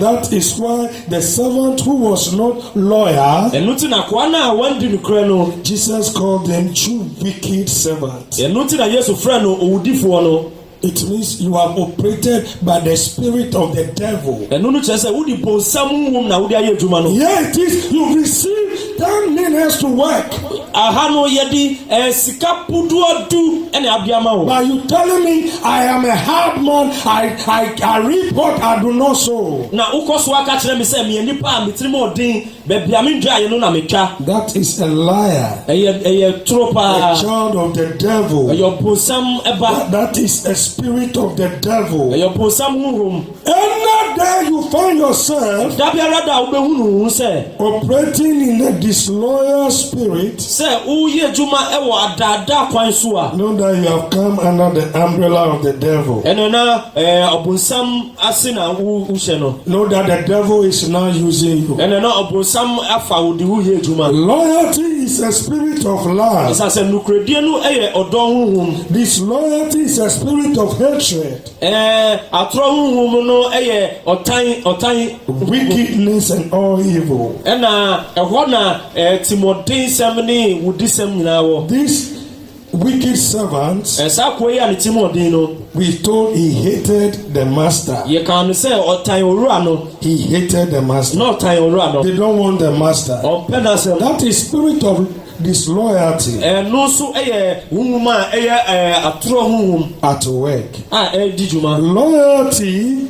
that is why the servant who was not loyal, Jesus called them two wicked servants. It means you have operated by the spirit of the devil. Yeah, it is. You receive 10 minutes to work. But you telling me I am a hard man, I reap what I do not sow. That is a liar. A child of the devil. That is a spirit of the devil. Any day you find yourself operating in a disloyal spirit, know that you have come under the umbrella of the devil. Know that the devil is now using you. Loyalty is a spirit of love. Disloyalty is a spirit of hatred, wickedness and all evil. These wicked servants, we told he hated the master. He hated the master. They don't want the master. That is spirit of disloyalty at work. Loyalty,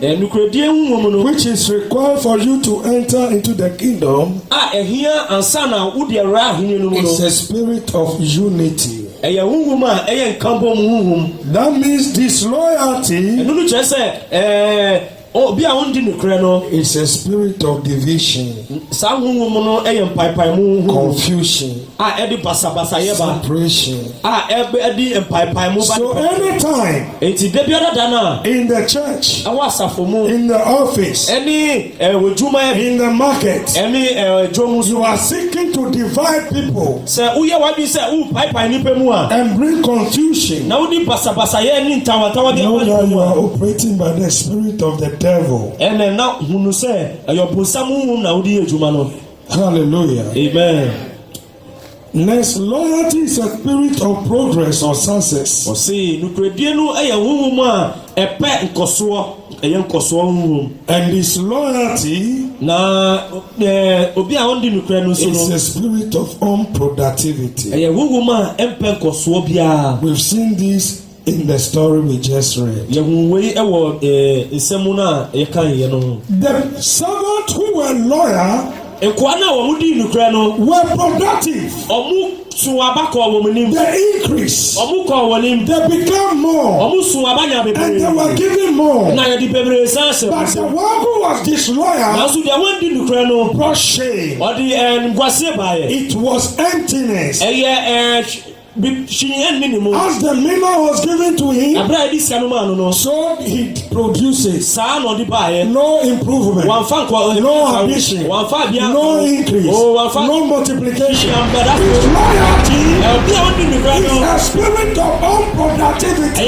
which is required for you to enter into the kingdom, is a spirit of unity. That means disloyalty it's a spirit of division, confusion, separation. So anytime in the church, in the office, in the market, you are seeking to divide people and bring confusion, know that you are operating by the spirit of the devil. Hallelujah. Amen. Next, loyalty is a spirit of progress or success. And this loyalty is a spirit of unproductivity. We've seen this in the story we just read. The servants who were loyal were productive. They increased. They became more. And they were giving more. But the one who was disloyal brought shame. It was emptiness. As the minnow was given to him, so he produces no improvement, no ambition, no increase, no multiplication. Loyalty is a spirit of unproductivity. A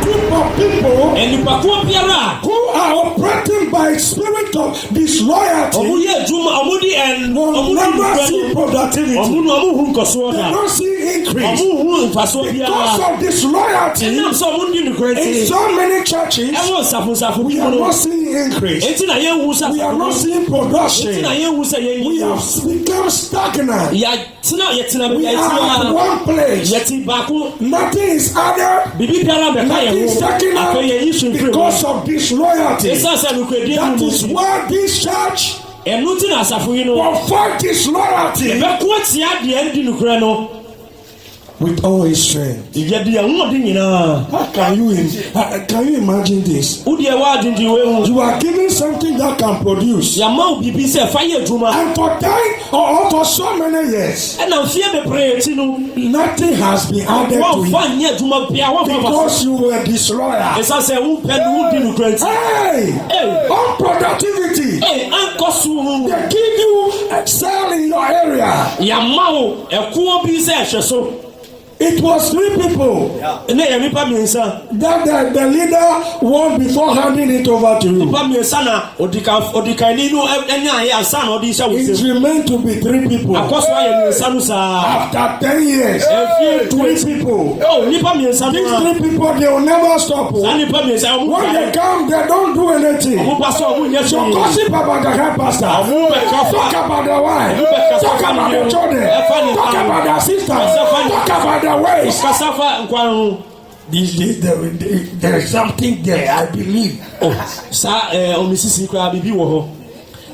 group of people who are operating by spirit of disloyalty will never see productivity. They don't see increase because of disloyalty. In so many churches, we are not seeing increase. We are not seeing production. We have become stagnant. We are at one place. Nothing is added. Nothing is taken out because of disloyalty. That is why this church will fight disloyalty with all his strength. How can you imagine this? You are given something that can produce, and for time or for so many years, nothing has been added to it because you were disloyal. Hey, unproductivity. They give you excel in your area. It was 3 people ne yɛ nipa mmiɛnsa that the leader won before handing it over to you. nipa mmiɛnsa na odikani no ɛnya ayɛ ansa na ɔde nhyɛ wo It nsam remained to be 3 people. akɔso ayɛ mmiɛnsa no saa After 10 years, 3 people. nipa mmiɛnsa These no 3 people, they will never stop. saa nipa mmiɛnsa ɔmo When they come, they don't do anything. ɔmo pa so ɔmo nyɛ So hwee gossip about the head pastor. ɔmo bɛka Talk fa about the wife. Talk about the children. Talk about the sisters. Talk about the ways. kasa fa nkwan ho There is something there, I believe. saa ɔmo sisi koraa bibi wɔ hɔ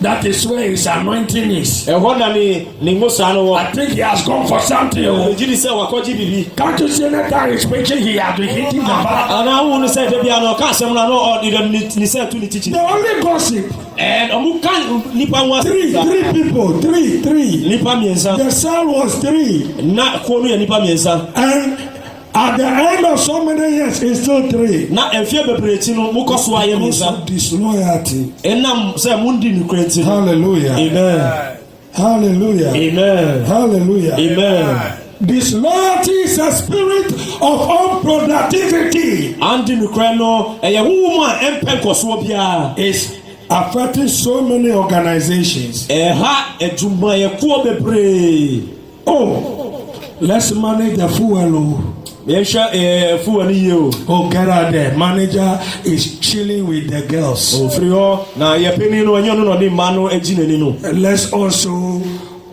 That is where his anointing is. ɛhɔ na ne ngosaa no wɔ I think he has gone for something. megye di sɛ wakɔgye bibi Can't you see that guy is preaching? He has been hitting the back. anaa wo no sɛ da bia no ɔka asɛm no na ɔde ne sɛ to ne tikyi The only gossip. ɔmo ka nipa ho Three people. Three. nipa mmiɛnsa The cell was 3. na kuo no yɛ nipa mmiɛnsa And at the end of so many years, it's still 3. na mfie bebree akyi no mokɔ so ayɛ Because mmiɛnsa of disloyalty. ɛnam sɛ mondi nokora nti no Hallelujah. amen Hallelujah. amen Hallelujah. amen Disloyalty is a spirit of unproductivity. andi nokora no ɛyɛ honhom a ɛmpɛ nkɔsoɔ biara It's affecting so many organizations. ɛha adwumayɛkuo bebree Oh, let's manage the fuel. yɛhwɛ fuwa no yie o Oh, get out there. Manager is chilling with the girls. ofiri hɔ na yɛpɛni no ɔnyɛ no na ɔde mma no agyi n'ani no Let's also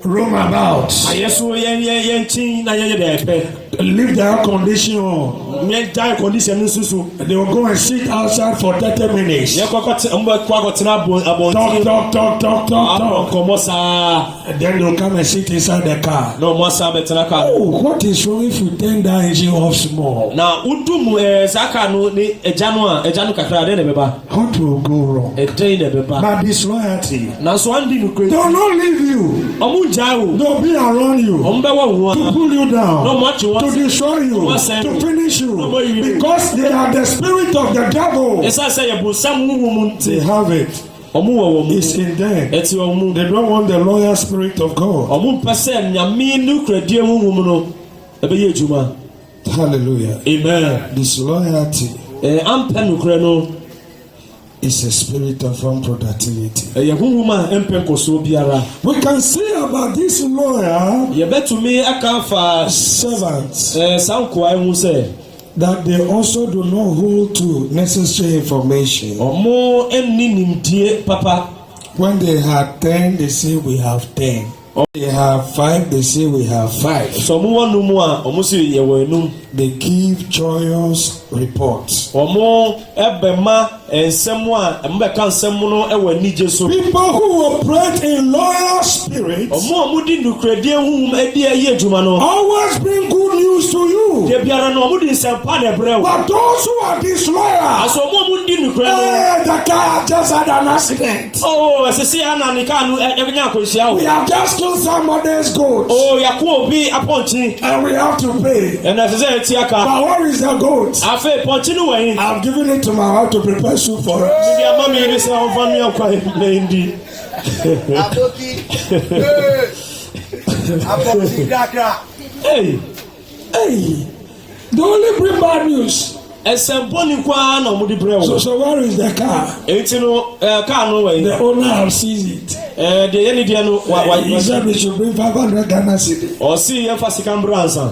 roam about. ayɛ so yɛnkyin na yɛyɛ dɛ ɛpɛ Leave the air condition on. yɛgyae condition no nso so They will go and sit outside for 30 minutes. yɛkɔkɔ akɔtena Talk, talk. abɔ nkɔmmɔ saa And then they'll come and sit inside the car. na ɔmo asa bɛtena kaa Oh, what is wrong if you turn that engine off small? na wodum saa kaa no ne agya no kakra dɛn na ɛbɛba What will go wrong? ɛdɛn na ɛbɛba But disloyalty. nanso andi They nokora will not leave you. ɔmo ngyae o They'll be around you ɔmo bɛwɔ wo to ho pull you na down, ɔmo akye to wɔ destroy you, to finish you. Because they are the spirit of the devil. ɛsiane sɛ yɛbonsam wowo mu nti They have it. ɔmo wɔ wɔ mu It's in them. ɛti wɔ mu They don't want the loyal spirit of God. ɔmo mpɛ sɛ nyame ne kuradie honhom no ɛbɛyɛ adwuma Hallelujah. amen Disloyalty ampɛ nokora no is a spirit of unproductivity. ɛyɛ honhom a ɛmpɛ nkɔsoɔ biara We can say about this lawyer yɛbɛtumi aka afa servants saa nkoa ho sɛ that they also do not hold to necessary information. ɔmo nni nimdie papa When they have 10, they say we have 10. They have 5, they say we have 5. sɛ ɔmo wɔ no mu a ɔmo so yɛwɔ enum They give joyous reports. ɔmo ɛbɛma nsɛm a ɔmo bɛka nsɛm no ɛwɔ anigye so People who operate in loyal spirits ɔmo a ɔmo di nukuradie honhom adi ayi adwuma no always bring good news to you. deɛ biara no ɔmo de nsɛmpa na ɛbrɛ wo But those who are disloyal, aso ɔmo a ɔmo di nukura no hey, the car just had an accident. ɛsese ana ne kaa no ɛbɛnya akɔhyia We wo have just killed somebody's goat yɛko obi apɔnkye and we have to pay. ɛna ɛsɛ sɛ ɛti aka But where is the goat? afei pɔnkye no wɔ yi I've given it to my wife to prepare soup for us. mede ama me ne sɛ ɔmfa no akwa na ndi Hey, Hey, they only bring bad news. ɛsɛmpɔne koaa na ɔmode brɛ wo So where is the car? ɛnti no kaa no wɔ yi The owner have seized it. deɛ yɛne deɛ no He said we should bring 500 Ghana cedi. ɔsii yɛmfa sika mbrɛ ansa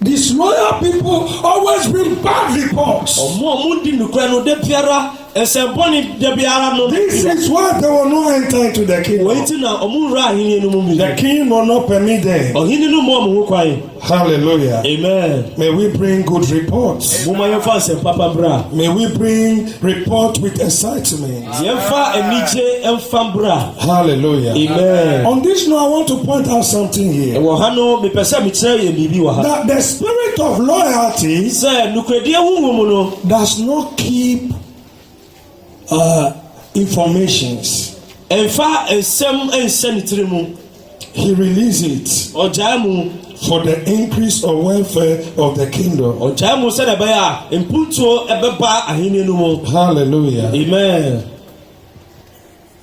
Disloyal people always bring bad reports. ɔmo a ɔmo di nukura no de biara nsɛmpɔne de biara no This is why they will not enter into the kingdom. wɔyi ti na ɔmo nwura ahenni no mu The bi king will not permit them. ɔhenni no mu ɔmo ho kwan Hallelujah. amen May we bring good reports. mo ma yɛmfa nsɛmpa bra May we bring report with excitement. yɛmfa anigye ɛmfa bra Hallelujah. amen On this note, I want to point out something here. ɛwɔ ha no mepɛ sɛ mekyerɛ yɛ biribi wɔ ha That the spirit of loyalty sɛ nukuradie honhom no does not keep informations. ɛmfa nsɛm ɛnsɛ ne tiri mu He releases it ɔgyae mu for the increase or welfare of the kingdom. ɔgyae mu sɛdeɛ ɛbɛyɛ a mpuntuo ɛbɛba ahenni no mu Hallelujah. amen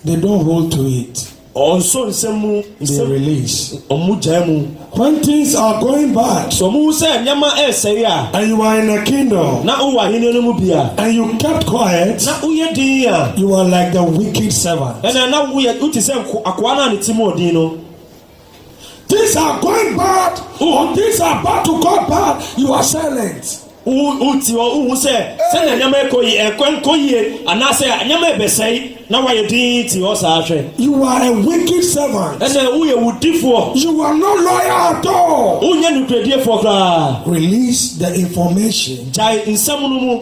They don't hold to it. Also, nsɛm they release. ɔmo gyaa mu. When things are going bad, So ɔmo sɛ nneɛma ɛsɛe a. and you are in a kingdom, Na wowɔ ahene no mu bia. and you kept quiet, Na woyɛ din a. you are like the wicked servant. Ɛna na woyɛ wote sɛ akoa no a ne ti mu ɔdin no. Things are going bad, or things are about to go bad, you are silent. Wote hɔ wohu sɛ sɛnea nneɛma ɛkɔ yie anaasɛ nneɛma ɛbɛsɛe na woayɛ din te hɔ saa hwɛ. You are a wicked servant. Ɛna woyɛ wodifoɔ. You are not loyal at all. Wonyɛ nokoradiefoɔ koraa. Release the information Gyae nsɛm no mu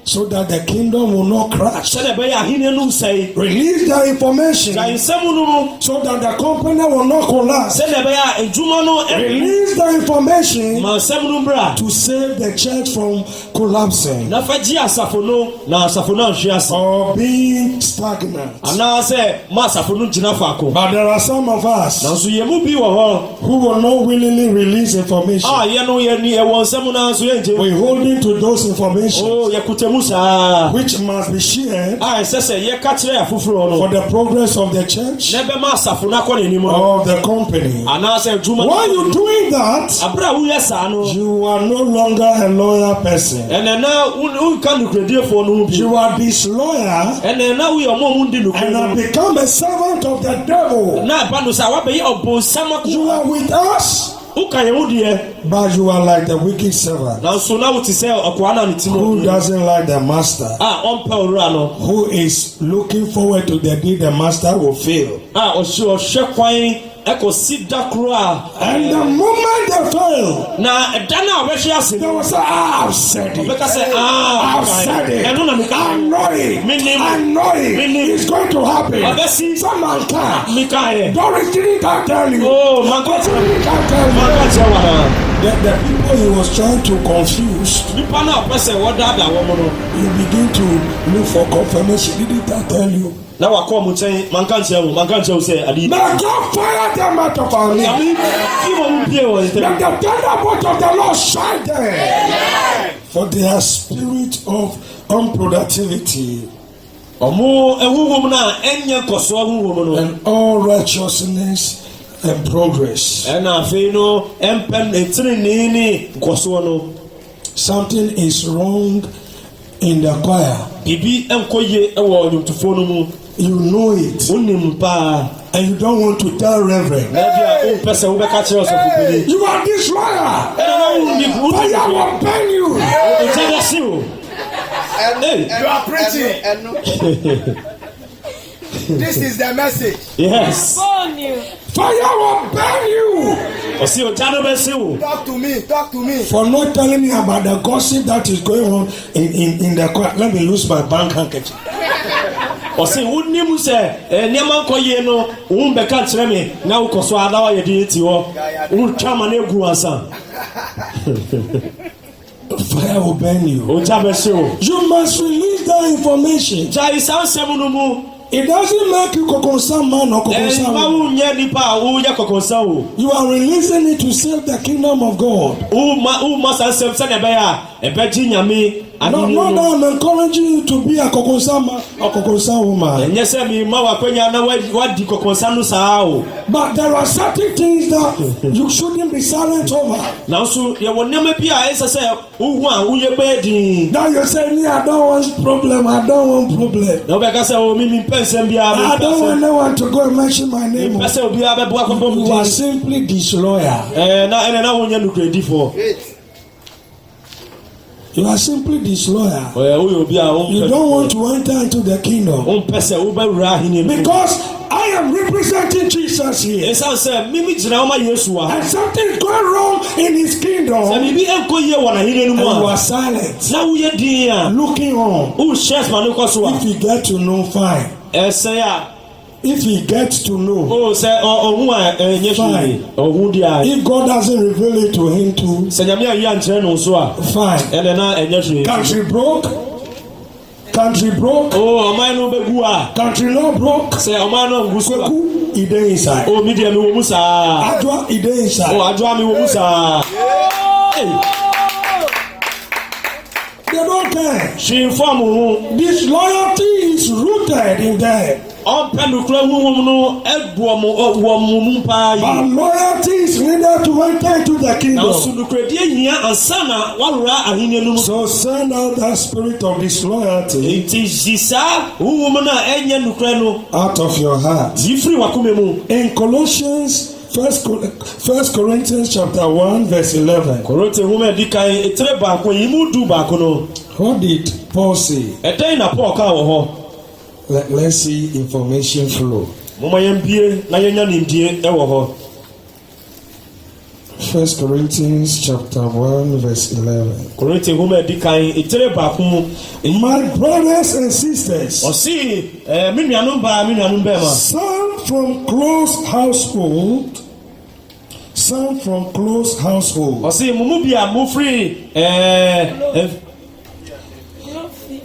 so that the kingdom will not crash. sɛdeɛ ɛbɛyɛ ahene no nsɛe. Release the information Gyae nsɛm no mu so that the company will not collapse. sɛdeɛ ɛbɛyɛ adwuma no Release the information ma nsɛm no mbra. to save the church from collapsing Na fa gye asafo no na asafo no anhwe ase. or being stagnant. Anaasɛ ma asafo no gyina faako. But there are some of us Nanso yɛn mu bi wɔ hɔ who will not willingly release information. a yɛn no yɛni ɛwɔ nsɛm no nanso yɛngye. We holding to those information Oh, yɛkuta mu saa. which must be shared A ɛsɛ sɛ yɛka kyerɛ afoforɔ for no. the progress of the church Na ɛbɛma asafo no akɔ n'anim no. or the company. Anaasɛ adwuma no. While you doing that, Abere a woyɛ saa no. you are no longer a loyal person. Ɛnɛ na wonka nokoradiefoɔ no ho bi. You are disloyal Ɛnɛ na woyɛ ɔmo a ɔmo ndi and nokora have no. become a servant of the devil. Na ɛba no sɛ wabɛyɛ ɔbonsam You ako. are with us, Woka yɛn ho deɛ. but you are like the wicked servant Nanso na wote sɛ ɔkoa no a ne ti mu who ɔdi. doesn't like the master, A ɔmpɛ owura no. who is looking forward to the day the master will fail. A ɔhwɛ kwan ɛkɔsi da koro a. And the moment they fail, Na ɛda no a ɔbɛhwe ase they no. will say, I've said it. Ɔbɛka sɛ I've said it. ɛno na I meka. know it. Meaning- I know it. meaning- It's going to happen. Ɔbɛsi. Someone can. Mekaeɛ. Doris didn't tell you. Oh, manka Doris kyerɛ. didn't tell you. Manka kyerɛ wa na. The people he was trying to confuse, Nipa no a ɔpɛ sɛ wɔdaadaa wɔn no. you begin to look for confirmation. Didn't I tell you? Na wakɔ ɔmo nkyɛn manka nkyerɛ wo sɛ ade. May God fire them out of our midst. Nyame fi wɔn pie wɔ Let ntɛm. the thunderbolt of the Lord shine there. For their spirit of unproductivity Ɔmo ɛhuhum no a ɛnyɛ nkɔsoɔ huhum no. and all righteousness and progress. Ɛna afei no ɛmpɛm etirinii ne nkɔsoɔ no. Something is wrong in the choir. Bibi ɛnkɔ yie ɛwɔ nnwomtofoɔ no mu. You know it, Wonim paa. and you don't want to tell Reverend. Na bi a wompɛ sɛ wobɛka kyerɛ ɔsɔfopani. You are disloyal. Ɛna na wonim Fire will burn you. nkyɛn bɛhye wo. Hey. You are preaching. This is the message. Yes. Fire will burn you Ɔsi ɔgya no bɛhye wo. Talk to me. Talk to me. for not telling me about the gossip that is going on in the choir. Let me use my bank handkerchief. Ɔsi wonim sɛ nneɛma nkɔ yie no wɔn bɛka kyerɛ me na wokɔ so ada wayɛ de eti hɔ wotwa ma no egu ansa. Fire will burn you. Ɔgya bɛhye wo. You must release that information. Gyae saa nsɛm no mu. It doesn't make you kokonsa man or kokonsa Ɛnma woman. wonyɛ nipa a woyɛ kɔkɔnsa o. You are releasing it to save the kingdom of God. Woma saa nsɛm sɛdeɛ ɛbɛyɛ a ɛbɛgye nyame Not ahenni that no. I'm encouraging you to be a kokonsa man or kokonsa woman. Ɛnyɛ sɛ mi ma wakwanya na wadi kɔkɔnsa no saa o. But there are certain things that you shouldn't be silent over. Nanso yɛwɔ nneɛma bi a ɛsɛ sɛ wohu a woyɛ bɛyɛ din. Now you say, me, I don't want problem. I don't want problem. Na wobɛka sɛ o mi mpɛ nsɛm biara I don't want anyone to go and mention my name. mpɛ sɛ obiara bɛboa kɔbɔ mu You are din. simply disloyal. Na ɛnɛ na wonyɛ nokoradifoɔ. You are simply disloyal. Woyɛ obi a You don't want to enter into the kingdom. wompɛ sɛ wobɛwura ahenni no mu. Because I am representing Jesus here. ɛsiane sɛ mimi gyina wɔma yesu wɔ ha. And something is going wrong in his Sɛ kingdom. biribi ɛnkɔ yie wɔ n'ahenni no And mu you a are silent. na woyɛ din a Looking on. wohyɛ asoma no kɔ so a If you get to know, fine. ɛsɛ a If he gets to know, sɛ ɔhu a ɛnyɛ hwee Fine. ɔhu di a if God doesn't reveal it to him too, sɛ nyame ayi ankyerɛ no nso a fine. ɛnɛ na ɛnyɛ hwee. Country broke. Country broke. ɔman no bɛgu a Country not broke. sɛ ɔman no ngu so a Kweku, he dey inside. mi deɛ mi wɔ mu saa. Adwa, he dey inside. Adwoa mi wɔ mu saa. Hey, They don't care. hwee fam ho. This loyalty is rooted in them. ɔmpɛ nukura huhum no ɛbu wɔn mu paa. But loyalty is needed to enter into the kingdom. Nanso nukuradie hia ansa na wɔwura ahenni no mu. So send out that spirit of disloyalty. Nti yi saa huhum no a ɛnyɛ nukura no out of your heart. yi firi wakoma mu. In Colossians, First Corinthians chapter 1 verse 11. Korinte huma di kan etere baako yi mu du baako no. What did Paul say? Ɛdɛn na Paul ka wɔ hɔ. Let's see information flow. Moma yɛn bie na yɛnya nimdie ɛwɔ hɔ. First Corinthians chapter 1 verse 11. Korinte huma di kan etere baako mu. My brothers and sisters, Ɔsi me nuanom baa me nuanom bɛɛma. some from close household. Ɔsi mumu bi a mufiri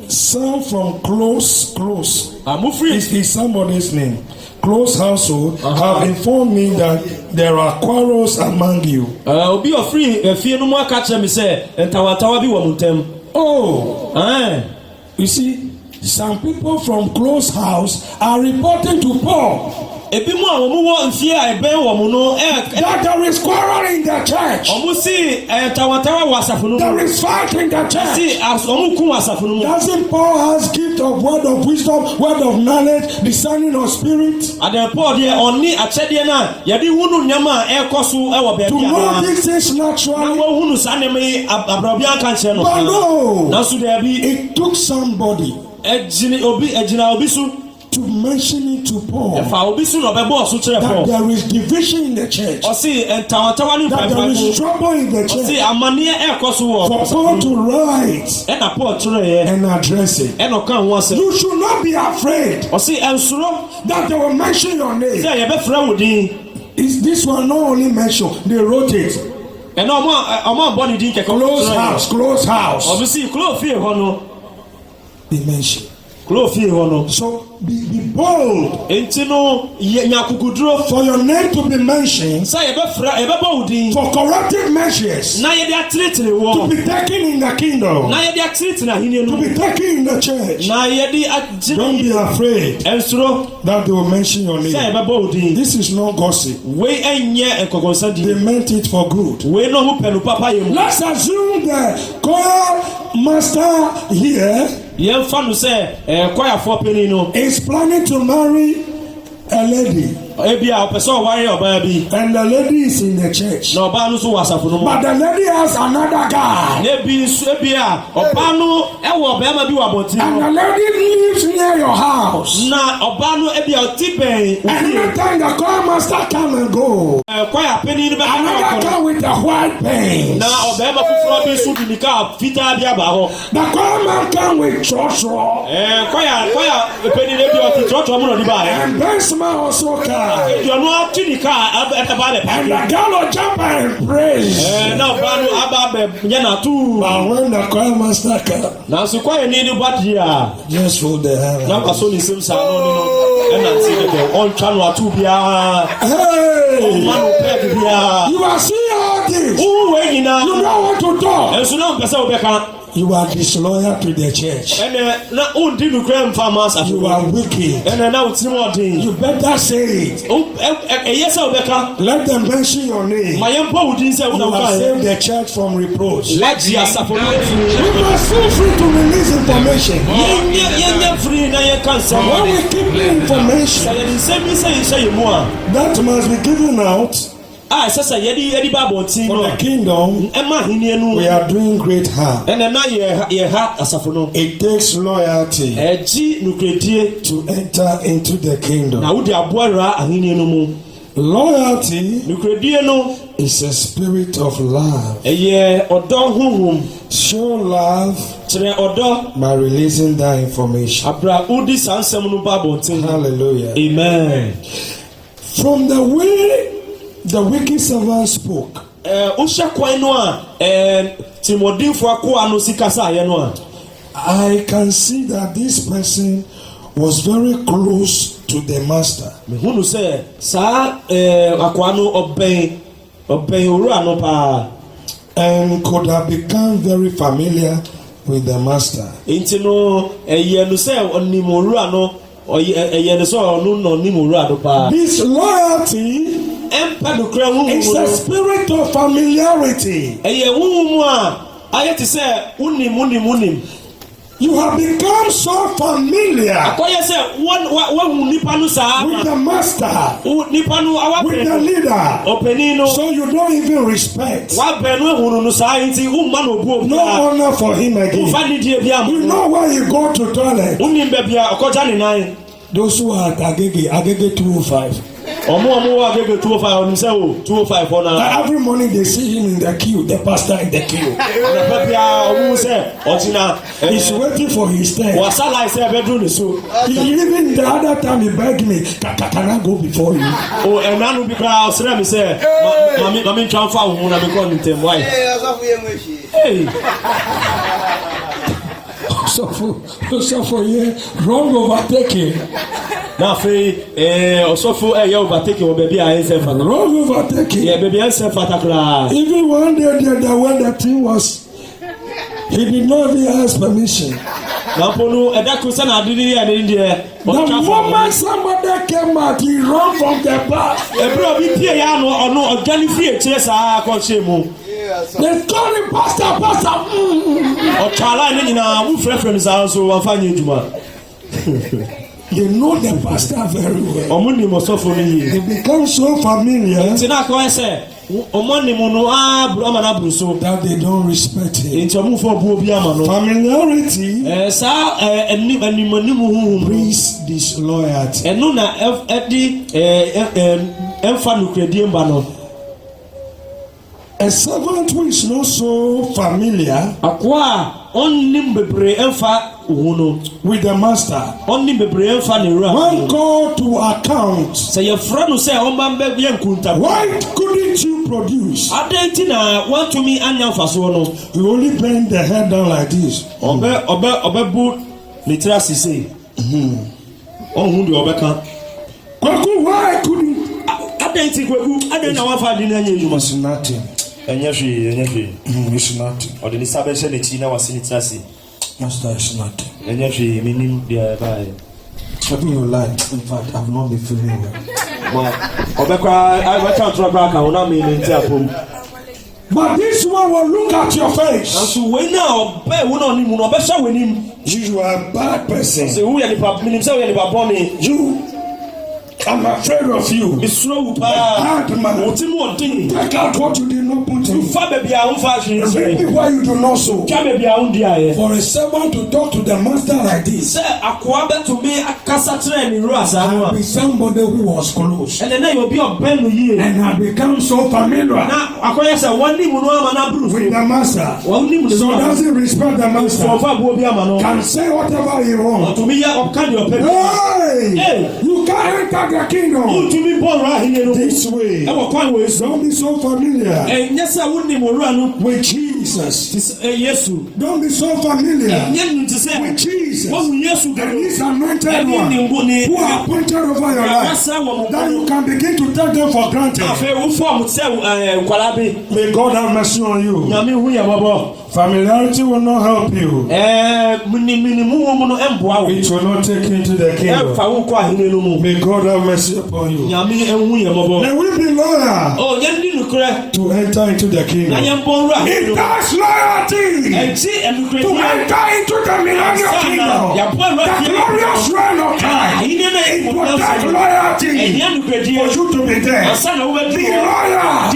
Some from close. mufiri. Is somebody's name. Close household have informed me that there are quarrels among you. Obi ɔfiri fie no mu aka kyerɛ mi sɛ ntawantawa bi wɔ mu ntɛm. Oh, you see, some people from close house are reporting to Paul Ebi mu a wɔn wɔ mfie a ɛbɛn wɔn no that there is quarrel in the church. wɔn si ntawantawa wɔ asafo no mu. There is fight in the church. Si wɔn kun wɔ asafo no mu. Doesn't Paul has gift of word of wisdom, word of knowledge, discerning of spirit? Adeɛ Paul deɛ ɔne akyɛdeɛ na yɛde hunu nneɛma a ɛkɔ so ɛwɔ To baabi know a. these things Na naturally. wɔn hunu saa nneɛma yi abrabia nka nkyɛn no. But no, Nanso deɛbi it took somebody ɛgyina obi so. to mention it to Paul Ɛfa obi so na ɔbɛbɔ ɔso kyerɛ that Paul. there is division in the church, Ɔsi ntawantawa ne that there is mpɛmpɛnko. trouble in the Ɔsi church, amanneɛ ɛkɔ so wɔ. for Paul to write Ɛna Paul kyerɛ yɛ. and address it. Ɛna ɔka ho asɛm. You should not be afraid Ɔsi ɛnsoro that they will mention your name. sɛ yɛbɛfrɛ wo din. Is this one not only mentioned, they wrote it. Ɛna ɔmo abɔ ne din kɛkɛ. Close house. Ɔbi si kuro fie hɔ no. They mentioned. Kuro fie hɔ no. So be bold Enti no nya akukuduro. for your name to be mentioned, Sɛ yɛbɛbɔ wo din. for corrective measures Na yɛde atenetene to wɔ. be taken in the kingdom, Na yɛde atenetene ahenni to no be mu. taken in the church. Na yɛde Don't be agyina. afraid Ɛnsoro that they will mention your sɛ name. yɛbɛbɔ wo din. This is not gossip. Wei ɛnyɛ nkɔkɔnsa They din. meant it for good. Wei na ɔmo pɛ no papa yɛ mu. Let's assume the choir master here Yɛmfa no sɛ kɔyafoɔ panin no. is planning to marry a lady, Ebi a ɔpɛ sɛ ɔware ɔbaa bi. and the lady is in the church, Na ɔbaa no nso wɔ asafo no mu. but the lady has another guy, Na ebi a ɔbaa no ɛwɔ ɔbɛrima bi wɔ abɔnten and no. the lady lives near your house. Na ɔbaa no ebi a ɔte bɛn. And every time the choir master come and go, Kɔya panin no bɛka na another ɔkɔ no. come with a white paint. Na ɔbɛrima foforɔ bi nso de nika fitaa bi aba hɔ. The choir man come with church-roll, Kɔya panin no ebi a ɔte trɔtrɔ mu na ɔde ba yɛ. and Benjamin also come. Aduonu ati nika ɛba bɛ And pa. the girl will jump and praise. Na ɔbaa no aba bɛ nyɛ n'atu. But when the choir master come, Nanso kɔya ni ni ba di a. just hold the hand. Na ɔka so ne nsɛm saa no ne no. Ɛna nti kɛkɛ ɔntwa no atu biara. Hey! Ɔma no pɛɛdi biara. You are seeing all this. Wo wei nyinaa. You don't want to talk. Ɛnso na mpɛ sɛ wobɛka. You are disloyal to the church. Ɛnɛ na wondi nukura mfa ma asafo. You are wicked. Ɛnɛ na wotirim ɔden. You better say it. Ɛyɛ sɛ wobɛka. Let them mention your name. Ma yɛmpa wo din sɛ You wona have wokaeɛ. saved the church from reproach. Agye asafo no You afiri. must feel free to release information. Yɛnyɛ firi na yɛka nsɛm. When we keep the Sɛ information yɛde nsɛm bi sɛ yɛhyɛ yɛ mu a. that must be given out Ɛsɛ sɛ yɛde ba abɔnten for no. the kingdom, Ɛma ahenni no. we are doing great harm. Ɛnɛ na yɛha asafo no. It takes loyalty Ɛgye nukuredie. to enter into the kingdom. Na wode aboawura ahenni no mu. Loyalty Nukuredie no. is a spirit of love. Ɛyɛ ɔdɔ honhom. Show love Kyerɛ ɔdɔ. by releasing that information. Abra wodi saa nsɛm no ba abɔnten. Hallelujah. Amen. From the way the wicked servant spoke, Wohyɛ kwan no a tìmɔdenfo akoa no si kasaeɛ no a. I can see that this person was very close to the master. Mehunu sɛ saa akoa no ɔbɛn owura no paa. And could have become very familiar with the master. Nti no ɛyɛ no sɛ ɔnim owura no This loyalty is a spirit of familiarity. You have become so familiar with the master, with the leader, so you don't even respect. No honor for him again. You know where you go to toilet. Those who are at Agege 205. Every morning they see him in the queue, the pastor in the queue. He's waiting for his turn. Even the other time he begged me, can I go before you? Hey. So for you, wrong overtaking. Now, also overtaking or baby, I answer for wrong overtaking. Yeah, baby, answer for even one day, when the thing was, he did not even ask permission. The moment somebody came out, he ran from the back. They call him pastor. They know the pastor very well. They become so familiar that they don't respect him. Familiarity brings disloyalty. A servant who is not so familiar with the master, when called to account, why couldn't you produce? You only bend the head down like this. Why couldn't? It's nothing. It's nothing. Master, it's nothing. Something you like. In fact, I've not been feeling well. But this one will look at your face. You are a bad person. I'm afraid of you. Bad man. Take out what you did not put in. Maybe why you do not so. For a servant to talk to the master like this, I'll be somebody who was close and had become so familiar with the master. So doesn't respect the master. Can say whatever he wants. Hey, you can't enter the kingdom this way. Don't be so familiar with Jesus. Don't be so familiar with Jesus and his anointed one who are appointed over your life that you can begin to take them for granted. May God have mercy on you. Familiarity will not help you. It will not take you into the kingdom. May God have mercy upon you. May we be loyal to enter into the kingdom. It takes loyalty to enter into the millennial kingdom. The glorious reign of Christ. It will take loyalty for you to be there. Be loyal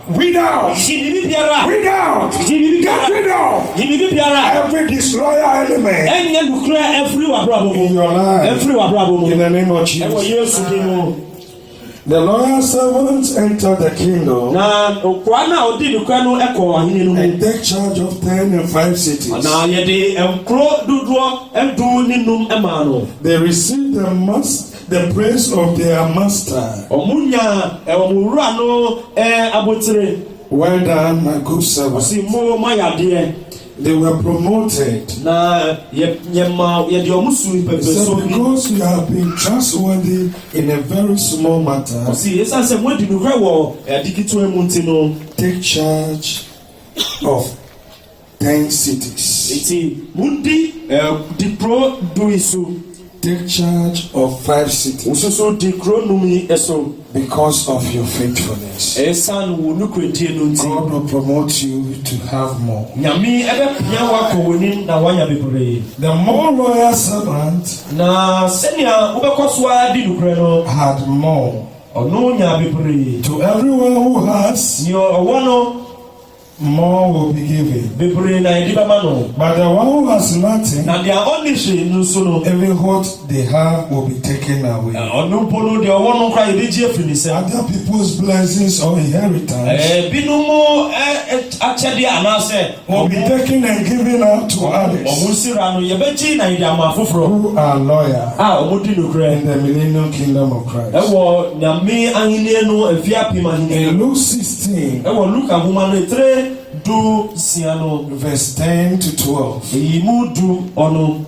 without every disloyal element in your life. In the name of Jesus. The loyal servants enter the kingdom and take charge of 10 and 5 cities. They receive the praise of their master. Well done, my good servant. They were promoted. So because you have been trustworthy in a very small matter, take charge of 10 cities. Iti mundi di pro do isu. Take charge of 5 cities. Ususu di kro numi eso. Because of your faithfulness. Esan wo nukredi no nti. God will promote you to have more. Nyami ebe pia wa ko woni na wanya bebre. The more loyal servant Na senia ubekoso adi nukre no had more. Ono nya bebre. To everyone who has, Ni owono more will be given. bebre na ediba mano. But the one who has nothing, Na dia onishi nusu no. even what they have will be taken away. Ono polo dia owono kra yeji afini se. Other people's blessings or inheritance Binumo achede anase will be taken and given out to others omusira no yebeji na ide amafoforo who are loyal omudi nukre in the millennial kingdom of Christ. ewo nyame ahine no afia pima hine In Luke 16, ewo Luka homa no 3 do siano verse 10 to 12. yimudu ono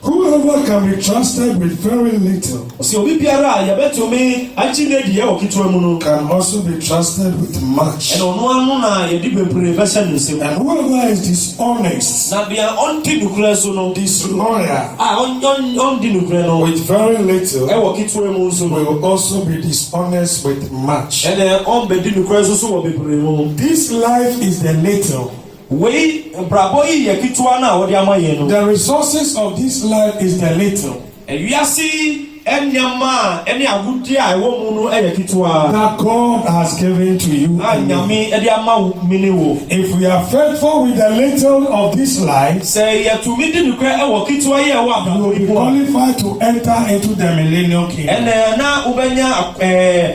Whoever can be trusted with very little si obi biara yebetumi achine die okitwa mu no can also be trusted with much. eno no anu na yedi bebre version nsem And whoever is dishonest, na dia onti nukre so no disloyal on di nukre no with very little ewo kitwa mu nso will also be dishonest with much. ene on be di nukre so wo bebre mu. This life is the little. Wei brabo yi ye kitwa na wodi amaye no. The resources of this life is the little. Ewiase enyama ene agudi a ewo mu no eye kitwa. That God has given to you. Anyame ede ama mini wo. If we are faithful with the little of this life, Say ye to mi di nukre ewo kitwa ye wo we will be ababo. qualified to enter into the millennial kingdom. Ene na ubenya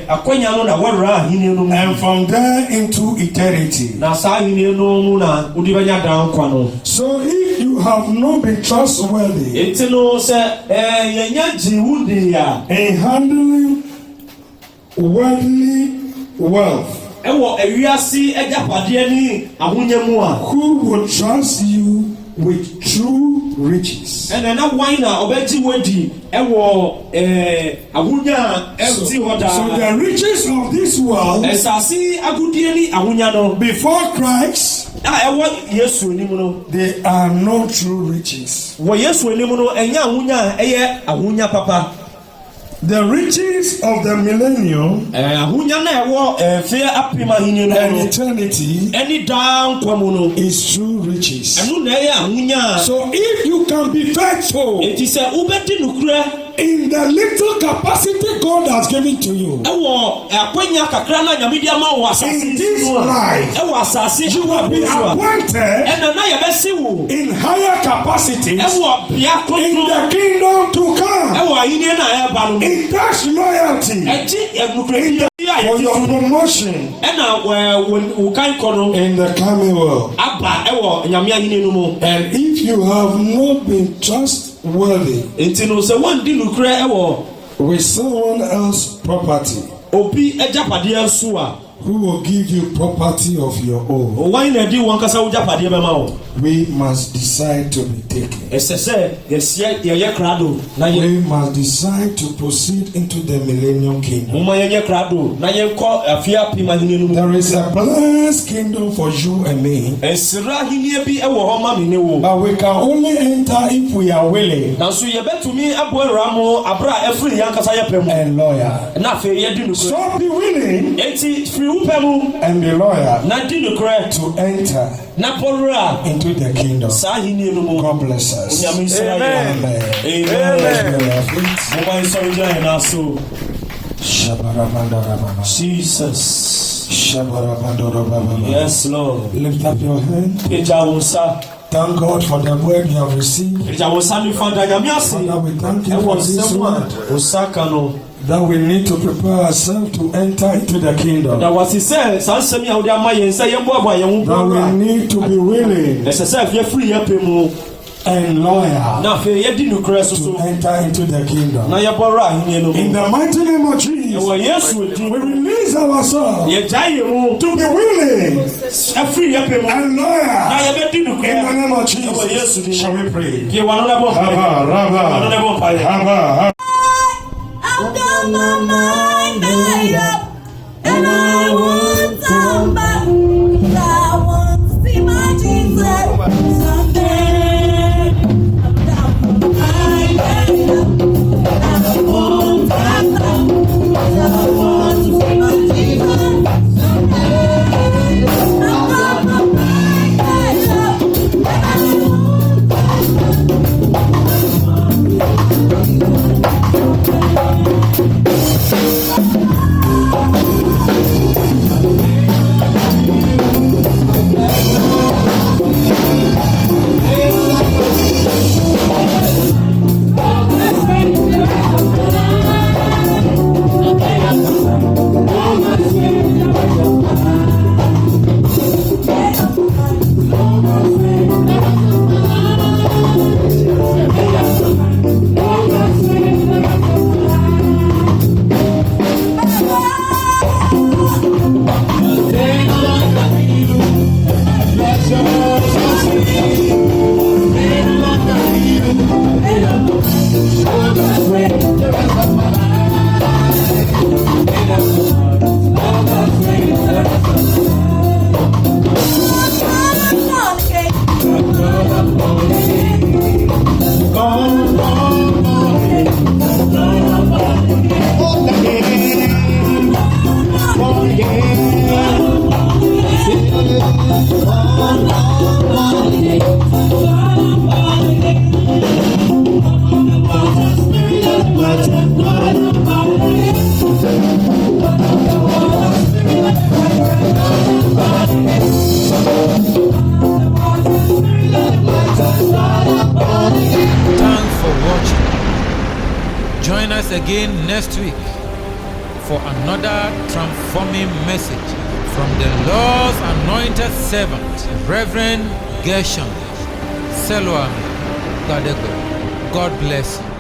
akwanya no na wora ahini no. And from there into eternity. Na sa ahini no mu na udi benya dan kwa no. So if you have not been trustworthy Enti no se ye nya jiwudi ya. in handling worldly wealth, Ewo ewiase ejapade ni ahunye mu a. who will trust you with true riches? And na wine na obeji wedi ewo ahunya empty So water. the riches of this world Esasi agudie ni ahunya no. before Christ, Ewo Yesu ni mu no. they are no true riches. Wo Yesu ni mu no enya ahunya eye ahunya papa. The riches of the millennium Ahunya na ewo fe apima hini and no. eternity Any down kwa mu no. is true riches. Enu na eye ahunya. So if you can be faithful Enti se ubedi nukre in the little capacity God has given to you, ewo akwanya kakra na nyamidi ama wo asase. in this life, Ewo asase you will be appointed ena na yebesi wo. in higher capacities Ewo bia in kono. the kingdom to come. Ewo ahini na eba no. In that loyalty Eji enukre for your promotion ena wo kan kono in the coming world. aba ewo nyame ahini no mu. And if you have not been trustworthy Enti no se won di nukre ewo with someone else's property, obi ejapade anso a who will give you property of your own, wan na di won kasa wo japade be ma wo. we must decide to be taken. Esese ye krado na ye We must decide to proceed into the millennium kingdom. muma ye krado na ye ko afia pima ahini no mu. There is a blessed kingdom for you and me, Esira ahini bi ewo ho ma me ne wo. but we can only enter if we are willing Na so ye betumi abo ramo abra efri yan kasa ye pem. and loyal. Na fe ye di nukre. So be willing Enti firi wo pem and be loyal na di nukre to enter na porra into the kingdom. sa ahini no mu. God bless us. Nyame nsira ye. Amen. Amen. Mama isori jana na so. Shabarabandorababa. Jesus. Shabarabandorababa. Yes, Lord. Lift up your hand. Eja wonsa. Thank God for the word you have received. Eja wonsa mi fanda nyame ase. Father, we thank you E for won this sema. word Osaka no. that we need to prepare ourselves to enter into the kingdom. Da wasi se san semi awde ama yen se ye boa ye hu That we bra. need to be willing Esese afia free ye pemu. and loyal Na fe ye di nukre so to so. enter into the kingdom. Na ye bora ahini no In mu. the mighty name of E Jesus, wo Yesu di. we release ourselves Ye jai mu. to be willing E free ye pemu. and Na loyal. ye be di In the nukre. name of E wo Yesu Jesus, di. shall we pray? Ye wano na bo. Rabba, Wano na bo pa ye. Rabba. I've got my mind made up, and I won't turn back. I want to see my Jesus. Thanks for watching. Join us again next week for another transforming message from the Lord's anointed servant, Reverend Gershom Seloami Gadegbe. God bless you.